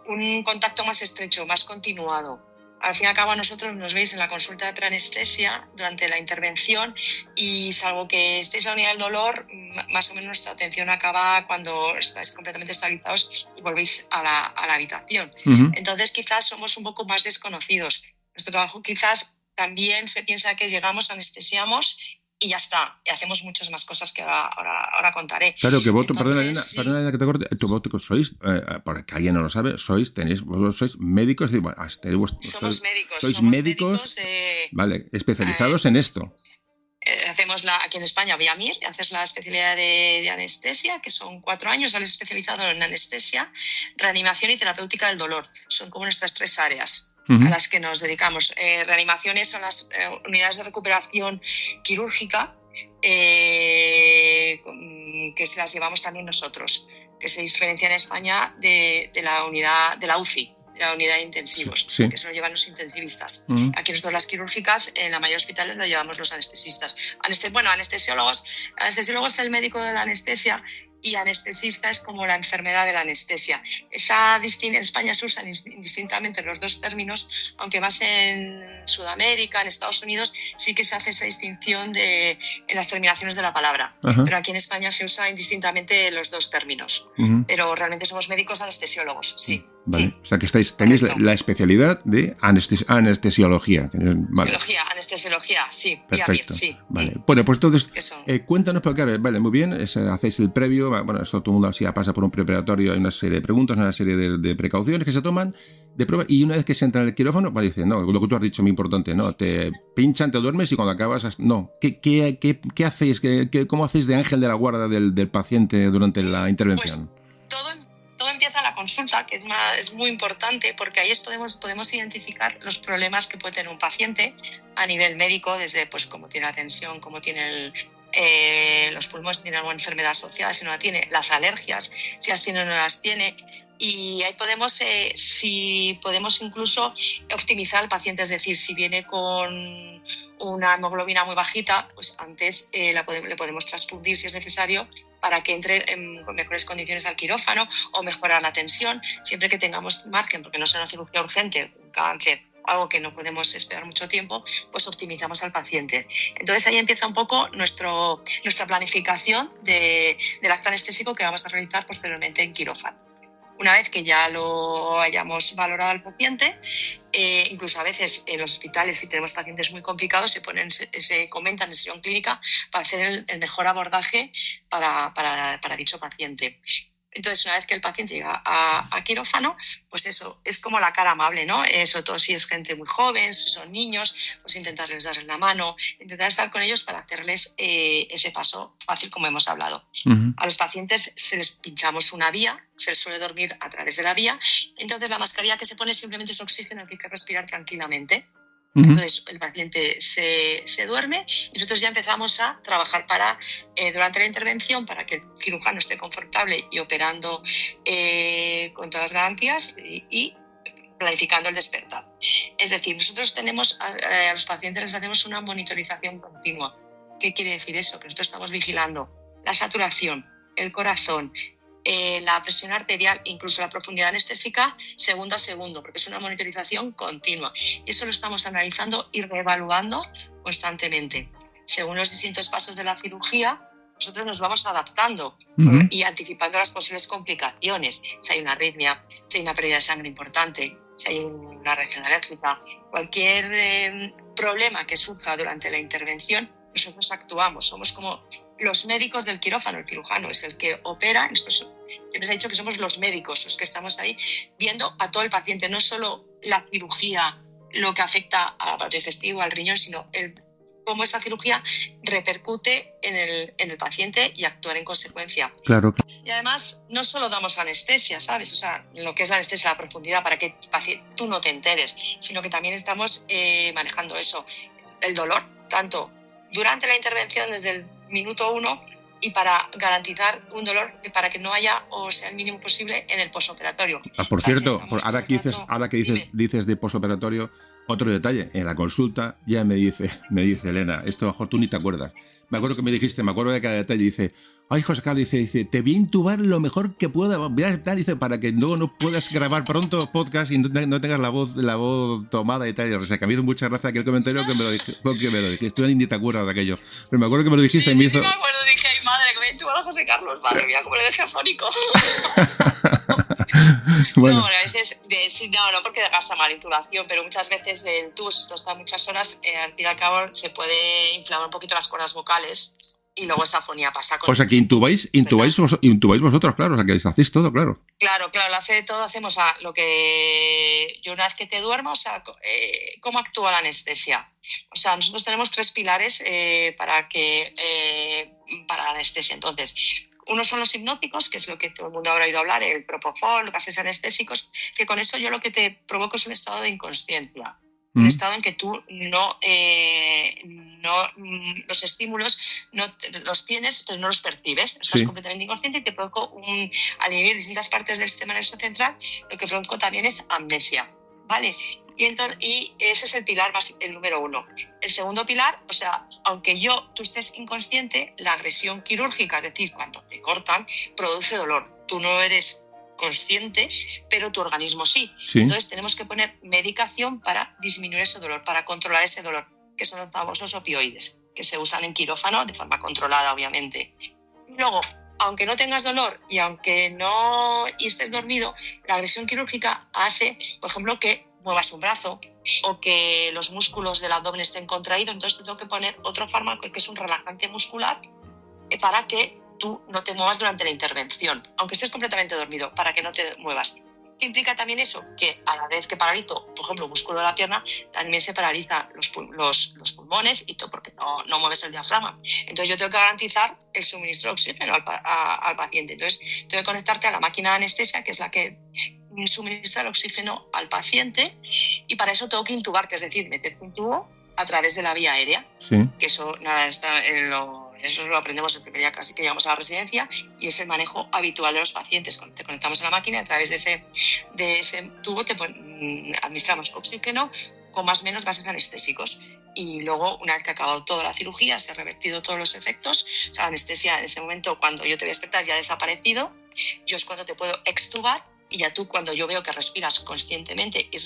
un contacto más estrecho, más continuado. Al fin y al cabo, a nosotros nos veis en la consulta de preanestesia durante la intervención y salvo que estéis en la unidad del dolor, más o menos nuestra atención acaba cuando estáis completamente estabilizados y volvéis a la habitación. Uh-huh. Entonces, quizás somos un poco más desconocidos. Nuestro trabajo quizás también se piensa que llegamos, anestesiamos y ya está. Y hacemos muchas más cosas que ahora contaré. Claro, que vosotros, perdona que te corte, vosotros sois, porque alguien no lo sabe, vosotros sois médicos, es decir, somos médicos. Sois médicos, vale, especializados en esto. Hacemos aquí en España, VIAMIR, haces la especialidad de anestesia, que son 4 años, sales especializado en anestesia, reanimación y terapéutica del dolor. Son como nuestras 3 áreas. Uh-huh. A las que nos dedicamos. Reanimaciones son las unidades de recuperación quirúrgica que se las llevamos también nosotros, que se diferencia en España de la unidad de la UCI, de la unidad de intensivos, sí. Que se lo llevan los intensivistas. Uh-huh. Aquí nosotros las quirúrgicas, en la mayoría de hospitales lo llevamos los anestesistas. Anestesiólogos es el médico de la anestesia y anestesista es como la enfermera de la anestesia. En España se usan indistintamente los dos términos, aunque más en Sudamérica, en Estados Unidos, sí que se hace esa distinción en las terminaciones de la palabra. Uh-huh. Pero aquí en España se usa indistintamente los dos términos. Uh-huh. Pero realmente somos médicos anestesiólogos, sí. Vale, o sea que tenéis la especialidad de anestesiología. Vale. Anestesiología, sí. Perfecto. Sí. Vale. Bueno, pues entonces, cuéntanos, porque claro, vale, muy bien, hacéis el previo, bueno, esto todo el mundo así pasa por un preoperatorio, hay una serie de preguntas, una serie de precauciones que se toman, de prueba, y una vez que se entra en el quirófano, pues dice, no, lo que tú has dicho es muy importante, no, te pinchan, te duermes y cuando acabas, no, ¿qué hacéis? ¿Cómo hacéis de ángel de la guarda del paciente durante la intervención? Pues todo empieza en la consulta, que es muy importante porque ahí podemos identificar los problemas que puede tener un paciente a nivel médico, desde pues cómo tiene la tensión, cómo tiene los pulmones, si tiene alguna enfermedad asociada, si no la tiene, las alergias, si las tiene o no las tiene. Y ahí podemos incluso optimizar al paciente, es decir, si viene con una hemoglobina muy bajita, pues antes le podemos transfundir si es necesario para que entre en mejores condiciones al quirófano o mejorar la tensión, siempre que tengamos margen, porque no sea una cirugía urgente, un cáncer, algo que no podemos esperar mucho tiempo, pues optimizamos al paciente. Entonces ahí empieza un poco nuestra planificación del acto anestésico que vamos a realizar posteriormente en quirófano. Una vez que ya lo hayamos valorado al paciente, incluso a veces en los hospitales, si tenemos pacientes muy complicados, se comentan en sesión clínica para hacer el mejor abordaje para dicho paciente. Entonces, una vez que el paciente llega a quirófano, pues eso, es como la cara amable, ¿no? Sobre todo si es gente muy joven, si son niños, pues intentarles darles la mano, intentar estar con ellos para hacerles ese paso fácil como hemos hablado. Uh-huh. A los pacientes se les pinchamos una vía, se les suele dormir a través de la vía, entonces la mascarilla que se pone simplemente es oxígeno que hay que respirar tranquilamente. Entonces el paciente se duerme y nosotros ya empezamos a trabajar durante la intervención para que el cirujano esté confortable y operando con todas las garantías y planificando el despertar. Es decir, nosotros tenemos a los pacientes les hacemos una monitorización continua. ¿Qué quiere decir eso? Que nosotros estamos vigilando la saturación, el corazón, la presión arterial, incluso la profundidad anestésica, segundo a segundo, porque es una monitorización continua. Y eso lo estamos analizando y reevaluando constantemente. Según los distintos pasos de la cirugía, nosotros nos vamos adaptando y anticipando las posibles complicaciones. Si hay una arritmia, si hay una pérdida de sangre importante, si hay una reacción alérgica, cualquier problema que surja durante la intervención, nosotros actuamos. Somos como los médicos del quirófano. El cirujano es el que opera. Nosotros siempre se ha dicho que somos los médicos los que estamos ahí viendo a todo el paciente, no solo la cirugía, lo que afecta al aparato digestivo, al riñón, sino cómo esta cirugía repercute en el paciente y actuar en consecuencia. Claro. Y además, no solo damos anestesia, ¿sabes? O sea, lo que es la anestesia, la profundidad, para que tú no te enteres, sino que también estamos manejando eso, el dolor, tanto durante la intervención desde el minuto 1 y para garantizar un dolor para que no haya o sea el mínimo posible en el posoperatorio. Por cierto, ahora que dices de posoperatorio, otro detalle, en la consulta ya me dice Elena, esto a lo mejor tú ni te acuerdas. Me acuerdo que me dijiste, me acuerdo de cada detalle, dice, ay, José Carlos, dice, te voy a intubar lo mejor que pueda, dice, para que luego no puedas grabar pronto podcast y no tengas la voz tomada y tal. O sea, que me hizo mucha gracia aquel comentario que me lo dijiste, tú ni te acuerdas de aquello. Pero me acuerdo que me lo dijiste y me hizo... Sí, me acuerdo, dije, ay, madre, que me intuba a José Carlos, madre mía, como le dejé afónico. Bueno. No, a veces, no porque desgasta mal la intubación, pero muchas veces el tubo, si está muchas horas, al fin y al cabo se puede inflamar un poquito las cuerdas vocales y luego esa afonía pasa con... O sea, que intubáis vosotros, claro, o sea, que hacéis todo, claro. Claro, lo hace todo, hacemos lo que... Yo una vez que te duermo, o sea, ¿cómo actúa la anestesia? O sea, nosotros tenemos 3 pilares para la anestesia. Entonces, uno son los hipnóticos, que es lo que todo el mundo habrá oído hablar, el propofol, gases anestésicos, que con eso yo lo que te provoco es un estado de inconsciencia. Un estado en que tú no los estímulos no los tienes, pero no los percibes. Estás completamente inconsciente y te provoco al inhibir distintas partes del sistema nervioso central, lo que provoco también es amnesia, ¿vale? Y ese es el pilar el número 1. El segundo pilar, o sea, aunque tú estés inconsciente, la agresión quirúrgica, es decir, cuando te cortan, produce dolor. Tú no eres consciente, pero tu organismo sí. Entonces tenemos que poner medicación para disminuir ese dolor, para controlar ese dolor, que son los famosos opioides, que se usan en quirófano de forma controlada, obviamente. Luego, aunque no tengas dolor y aunque y estés dormido, la agresión quirúrgica hace, por ejemplo, que muevas un brazo o que los músculos del abdomen estén contraídos. Entonces te tengo que poner otro fármaco que es un relajante muscular para que tú no te muevas durante la intervención, aunque estés completamente dormido, para que no te muevas. ¿Qué implica también eso? Que a la vez que paralizo, por ejemplo, el músculo de la pierna, también se paraliza los pulmones y todo, porque no mueves el diafragma. Entonces yo tengo que garantizar el suministro de oxígeno al paciente. Entonces tengo que conectarte a la máquina de anestesia, que es la que suministra el oxígeno al paciente, y para eso tengo que intubar, que es decir, meter un tubo a través de la vía aérea, que eso eso lo aprendemos el primer día casi que llegamos a la residencia, y es el manejo habitual de los pacientes. Cuando te conectamos a la máquina, a través de ese tubo administramos oxígeno con más o menos gases anestésicos, y luego, una vez que ha acabado toda la cirugía, se ha revertido todos los efectos, o sea, la anestesia en ese momento, cuando yo te voy a despertar, ya ha desaparecido. Yo es cuando te puedo extubar, y ya tú, cuando yo veo que respiras conscientemente y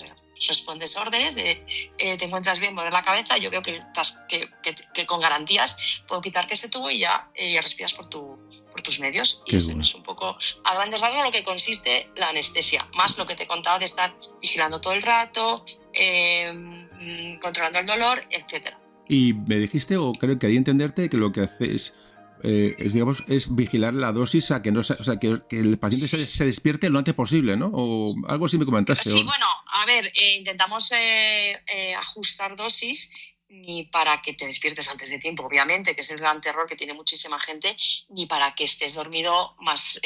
respondes órdenes, te encuentras bien, mover la cabeza, yo veo que con garantías puedo quitarte ese tubo y ya respiras por tus medios. Qué y eso bueno. es un poco, a grandes rasgos, lo que consiste la anestesia, más lo que te he contado de estar vigilando todo el rato, controlando el dolor, etcétera. Y me dijiste, o creo que quería entenderte, que lo que haces es vigilar la dosis a que no, o sea, que el paciente se despierte lo antes posible, ¿no? O algo así me comentaste. Sí, bueno, a ver, intentamos ajustar dosis, ni para que te despiertes antes de tiempo, obviamente, que es el gran terror que tiene muchísima gente, ni para que estés dormido más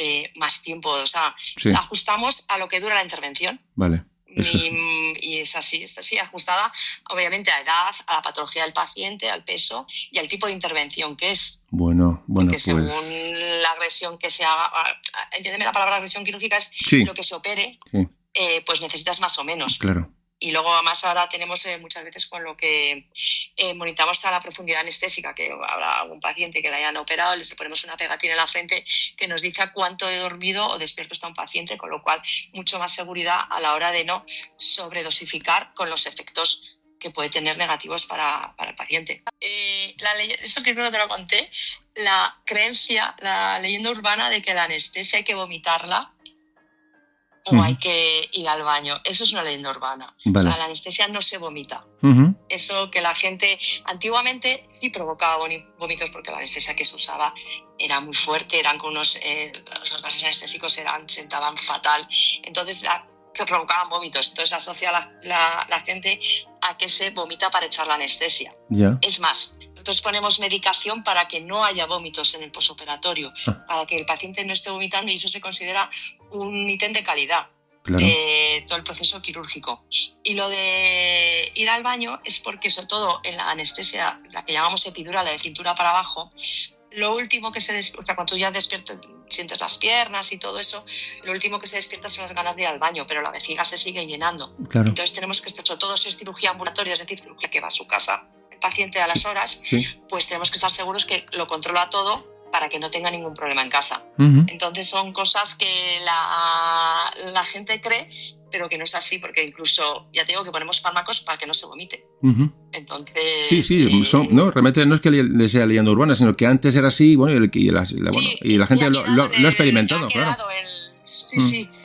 tiempo. O sea, ajustamos a lo que dura la intervención. Vale. Y es así, está así, ajustada obviamente a edad, a la patología del paciente, al peso y al tipo de intervención que es. Bueno, Porque pues... según la agresión que se haga, entiéndeme, la palabra agresión quirúrgica es lo que se opere, pues necesitas más o menos. Claro. Y luego además ahora tenemos muchas veces con lo que monitoramos hasta la profundidad anestésica, que habrá algún paciente que le hayan operado, les ponemos una pegatina en la frente que nos dice a cuánto de dormido o despierto está un paciente, con lo cual mucho más seguridad a la hora de no sobredosificar con los efectos que puede tener negativos para el paciente. Esto que creo que te lo conté, la creencia, la leyenda urbana de que la anestesia hay que vomitarla o hay que ir al baño. Eso es una leyenda urbana. Vale. O sea, la anestesia no se vomita. Eso que la gente antiguamente sí provocaba vómitos porque la anestesia que se usaba era muy fuerte, eran con los gases anestésicos sentaban fatal. Entonces se provocaban vómitos. Entonces asocia la gente a que se vomita para echar la anestesia. Yeah. Es más, nosotros ponemos medicación para que no haya vómitos en el posoperatorio, para que el paciente no esté vomitando, y eso se considera un ítem de calidad de todo el proceso quirúrgico. Y lo de ir al baño es porque, sobre todo en la anestesia, la que llamamos epidural, la de cintura para abajo, lo último que o sea, cuando tú ya despiertas, sientes las piernas y todo eso, lo último que se despierta son las ganas de ir al baño, pero la vejiga se sigue llenando. Claro. Entonces tenemos que estar, sobre todo si es cirugía ambulatoria, es decir, cirugía que va a su casa el paciente a las horas, pues tenemos que estar seguros que lo controla todo para que no tenga ningún problema en casa. Entonces son cosas que la gente cree, pero que no es así, porque incluso, ya te digo, que ponemos fármacos para que no se vomite. Entonces... realmente no es que sea leyenda urbana, sino que antes era así, bueno, y la gente lo ha experimentado, claro.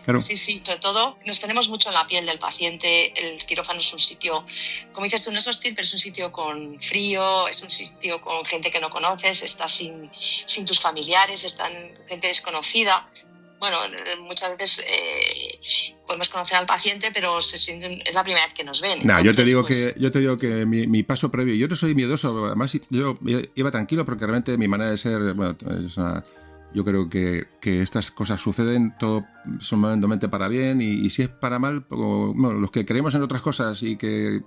Claro. Sí, sobre todo nos ponemos mucho en la piel del paciente. El quirófano es un sitio, como dices tú, no es hostil, pero es un sitio con frío, es un sitio con gente que no conoces, estás sin tus familiares, están gente desconocida. Bueno, muchas veces podemos conocer al paciente, pero es la primera vez que nos ven. Yo te digo que mi paso previo, yo no soy miedoso, además yo iba tranquilo porque realmente mi manera de ser, bueno, yo creo que estas cosas suceden todo solamente para bien, y si es para mal, los que creemos en otras cosas y que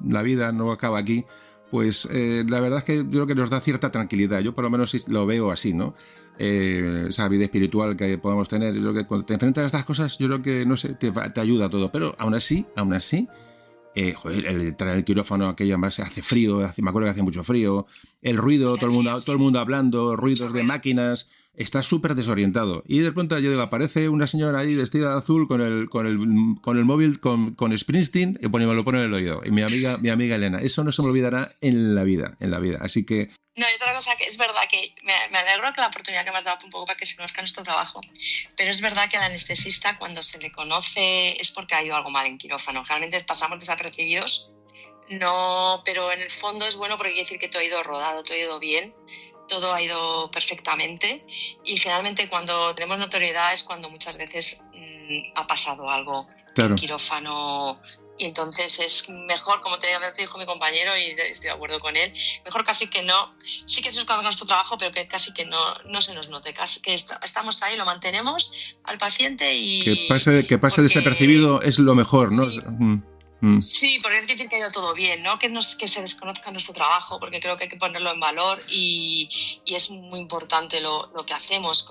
la vida no acaba aquí, pues la verdad es que yo creo que nos da cierta tranquilidad. Yo por lo menos lo veo así, ¿no? Esa vida espiritual que podamos tener. Yo creo que cuando te enfrentas a estas cosas, yo creo que, no sé, te ayuda todo. Pero aún así, el entrar al quirófano, aquello además hace frío, me acuerdo que hace mucho frío, el ruido, todo el mundo hablando, ruidos de máquinas, está súper desorientado. Y de pronto yo digo, aparece una señora ahí vestida de azul con el móvil con Springsteen, y me lo pone en el oído. Y mi amiga Elena, eso no se me olvidará en la vida. Así que... No, y otra cosa que es verdad que me alegro que la oportunidad que me has dado un poco para que se conozca nuestro trabajo, pero es verdad que al anestesista cuando se le conoce es porque ha ido algo mal en quirófano. Generalmente pasamos desapercibidos, pero en el fondo es bueno porque quiere decir que todo ha ido rodado, todo ha ido bien, todo ha ido perfectamente, y generalmente cuando tenemos notoriedad es cuando muchas veces ha pasado algo en quirófano. Y entonces es mejor, como te dijo mi compañero, y estoy de acuerdo con él, mejor casi que no, sí que se nos conozca nuestro trabajo, pero que casi que no se nos note, casi que estamos ahí, lo mantenemos al paciente y... Que pase desapercibido es lo mejor, ¿no? Sí. Sí, porque hay que decir que ha ido todo bien, ¿no? Que se desconozca nuestro trabajo, porque creo que hay que ponerlo en valor, y es muy importante lo que hacemos,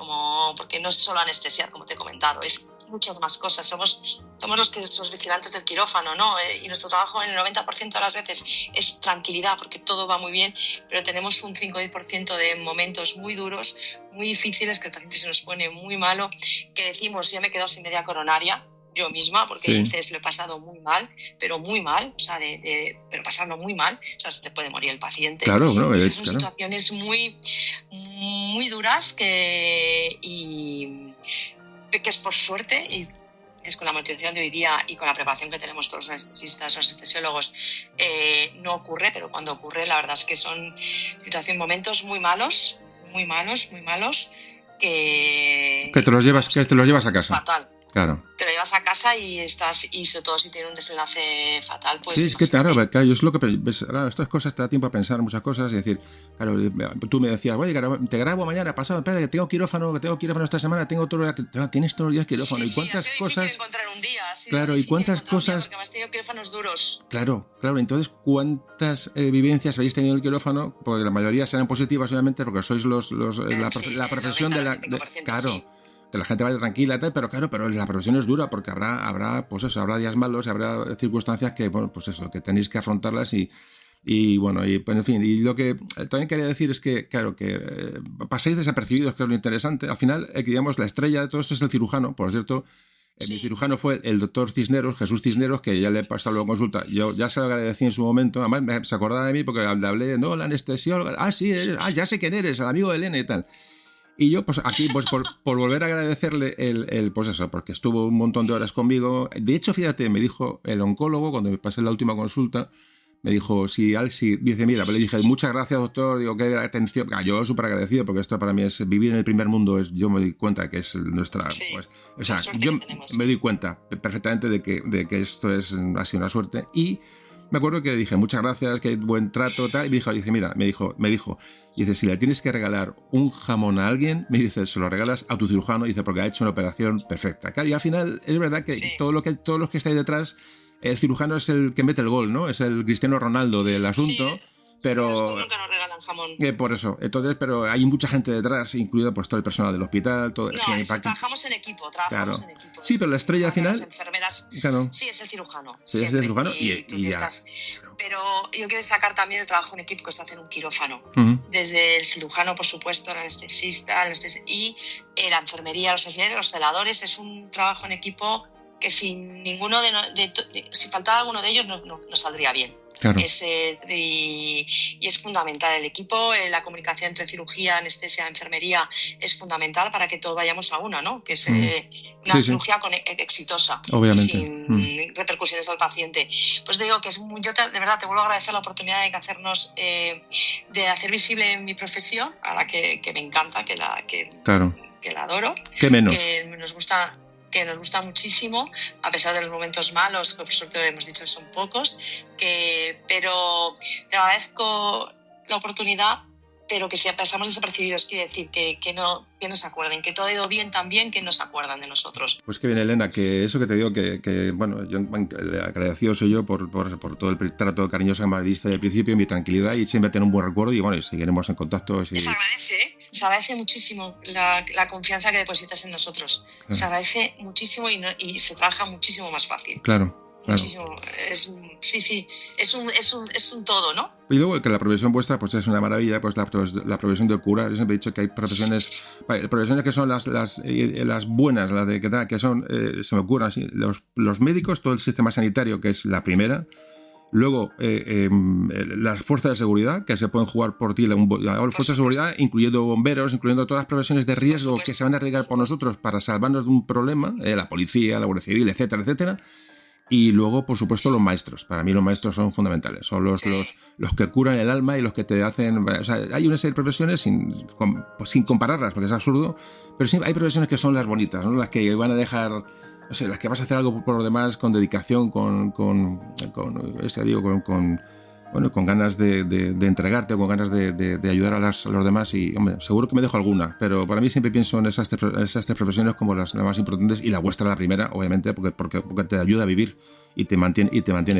porque no es solo anestesiar, como te he comentado, es muchas más cosas. Somos los vigilantes del quirófano, ¿no? Y nuestro trabajo en el 90% de las veces es tranquilidad, porque todo va muy bien, pero tenemos un 5-10% de momentos muy duros, muy difíciles, que el paciente se nos pone muy malo, que decimos, yo me he quedado sin media coronaria, yo misma, porque dices, lo he pasado muy mal, pero muy mal, o sea, pero pasarlo muy mal, o sea, se te puede morir el paciente. Claro, no, son situaciones muy, muy duras que es por suerte, y es con la motivación de hoy día y con la preparación que tenemos todos los anestesistas, los anestesiólogos, no ocurre, pero cuando ocurre, la verdad es que son momentos muy malos, que te los llevas a casa. Fatal. Claro. Te lo llevas a casa y sobre todo si tiene un desenlace fatal, pues... Sí, es que claro, es lo que estas cosas te da tiempo a pensar muchas cosas y decir, claro, tú me decías, oye, te grabo mañana, pasado, espera, que tengo quirófano esta semana, tienes todos los días quirófano. Sí, ¿Y cuántas cosas? encontrar un día, Claro, y cuántas cosas... Porque has tenido quirófanos duros. Claro, entonces cuántas vivencias habéis tenido en el quirófano, porque la mayoría serán positivas obviamente, porque sois la profesión de la... Claro, sí. Que la gente vaya tranquila y tal, pero la profesión es dura, porque habrá días malos y habrá circunstancias que, bueno, pues eso, que tenéis que afrontarlas y bueno, en fin, y lo que también quería decir es que, claro, que paséis desapercibidos, que es lo interesante. Al final, digamos, la estrella de todo esto es el cirujano, por cierto. Mi cirujano fue el doctor Cisneros, Jesús Cisneros, que ya le he pasado luego consulta. Yo ya se lo agradecí en su momento. Además, se acordaba de mí porque le hablé, no, la anestesióloga. Sí, ya sé quién eres, el amigo de Elena y tal. Y yo, pues aquí, pues por volver a agradecerle pues eso, porque estuvo un montón de horas conmigo. De hecho, fíjate, me dijo el oncólogo, cuando me pasé la última consulta, me dijo, dice, mira, le dije, muchas gracias, doctor, digo, qué atención. Yo súper agradecido, porque esto para mí es vivir en el primer mundo, yo me doy cuenta que es nuestra... Sí, pues, o sea, yo me doy cuenta perfectamente de que esto ha sido una suerte. Y me acuerdo que le dije, muchas gracias, qué buen trato, tal, y me dijo, dice, si le tienes que regalar un jamón a alguien, me dice, se lo regalas a tu cirujano, dice, porque ha hecho una operación perfecta. Claro, y al final es verdad que todos los que estáis detrás, el cirujano es el que mete el gol, ¿no? Es el Cristiano Ronaldo del asunto. Sí. Pero nunca nos regalan jamón. Por eso, entonces, pero hay mucha gente detrás, incluido pues todo el personal del hospital, todo. Trabajamos en equipo, en equipo. Sí, pero la estrella al final. Las enfermeras. Claro. Sí, es el cirujano. Sí, es el cirujano y ya. Estás. Pero yo quiero destacar también el trabajo en equipo que se hace en un quirófano. Uh-huh. Desde el cirujano, por supuesto, el anestesista, y la enfermería, los asistentes, los celadores. Es un trabajo en equipo que sin ninguno si faltaba alguno de ellos no saldría bien. Claro. Y es fundamental el equipo, la comunicación entre cirugía, anestesia, enfermería es fundamental para que todos vayamos a una, ¿no? Que es una cirugía exitosa, obviamente, sin repercusiones al paciente. Pues te digo que de verdad te vuelvo a agradecer la oportunidad de hacer visible mi profesión, a la que me encanta, que la adoro, ¿Qué menos? Que nos gusta muchísimo, a pesar de los momentos malos, que por suerte hemos dicho que son pocos, pero te agradezco la oportunidad, pero que si pasamos desapercibidos quiere decir que no se acuerden, que todo ha ido bien también, que no se acuerdan de nosotros. Pues que bien, Elena, que eso que te digo, que bueno, yo agradecido soy yo por todo el trato cariñoso que me diste del principio, mi tranquilidad, y siempre tener un buen recuerdo, y bueno, y seguiremos en contacto. Se agradece muchísimo la confianza que depositas en nosotros. Claro. Se agradece muchísimo y se trabaja muchísimo más fácil. Claro. Muchísimo. Es un todo, ¿no? Y luego que la profesión vuestra pues es una maravilla, pues la profesión de cura. Yo siempre he dicho que hay profesiones que son las buenas, las que son, se me ocurren así, los médicos, todo el sistema sanitario, que es la primera. Luego, las fuerzas de seguridad, que se pueden jugar por ti, las fuerzas de seguridad, incluyendo bomberos, incluyendo todas las profesiones de riesgo que se van a arriesgar por nosotros para salvarnos de un problema, la policía, la Guardia Civil, etcétera, etcétera. Y luego, por supuesto, los maestros. Para mí los maestros son fundamentales. Son los que curan el alma y los que te hacen... O sea, hay una serie de profesiones sin compararlas, porque es absurdo, pero sí hay profesiones que son las bonitas, ¿no? Las que van a dejar... No sé, las que vas a hacer algo por lo demás con dedicación, con ganas de entregarte, con ganas de ayudar a los demás. Y, hombre, seguro que me dejo alguna, pero para mí siempre pienso en esas tres profesiones como las más importantes, y la vuestra la primera, obviamente, porque te ayuda a vivir y te mantiene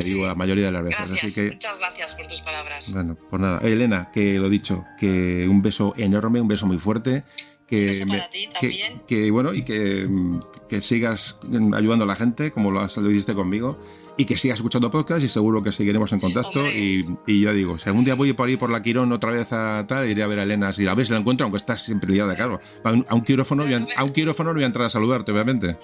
vivo la mayoría de las veces. Gracias, así que, muchas gracias por tus palabras. Bueno, pues nada. Elena, que lo dicho, que un beso enorme, un beso muy fuerte. Que bueno, y que sigas ayudando a la gente como lo hiciste conmigo, y que sigas escuchando podcast, y seguro que seguiremos en contacto. Y ya digo, si algún día voy por ahí por la Quirón otra vez a tal, iré a ver a Elena, si la ves, la encuentro, aunque estás siempre liada, claro. A un quirófano no voy a entrar a saludarte, obviamente.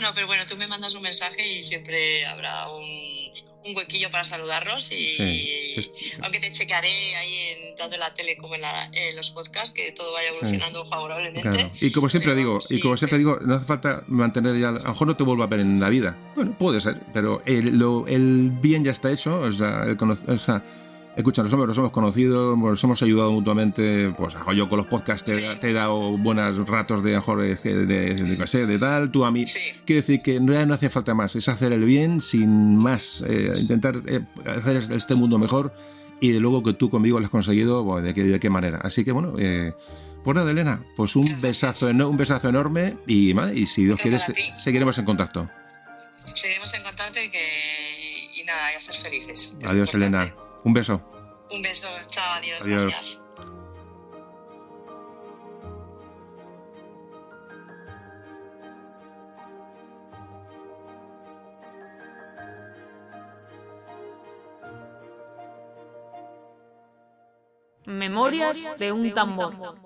No, pero bueno, tú me mandas un mensaje y siempre habrá un huequillo para saludarnos, aunque te checaré ahí tanto en la tele como en los podcasts, que todo vaya evolucionando favorablemente. Claro. Y como siempre digo, no hace falta mantener ya, a lo mejor no te vuelvo a ver en la vida. Bueno, puede ser, pero el bien ya está hecho, escucha, nos hemos conocido, nos hemos ayudado mutuamente, pues yo con los podcasts te he dado buenos ratos de tal, tú a mí. Sí. Quiero decir que no hace falta más, es hacer el bien sin más, intentar hacer este mundo mejor, y de luego que tú conmigo lo has conseguido, bueno, de qué manera. Así que bueno, pues nada, Elena, pues un besazo enorme y si Dios quiere seguiremos en contacto. Seguiremos en contacto y nada, y a ser felices. Adiós, Elena. Un beso. Un beso, chao, adiós. Adiós. Gracias. Memorias de un tambor.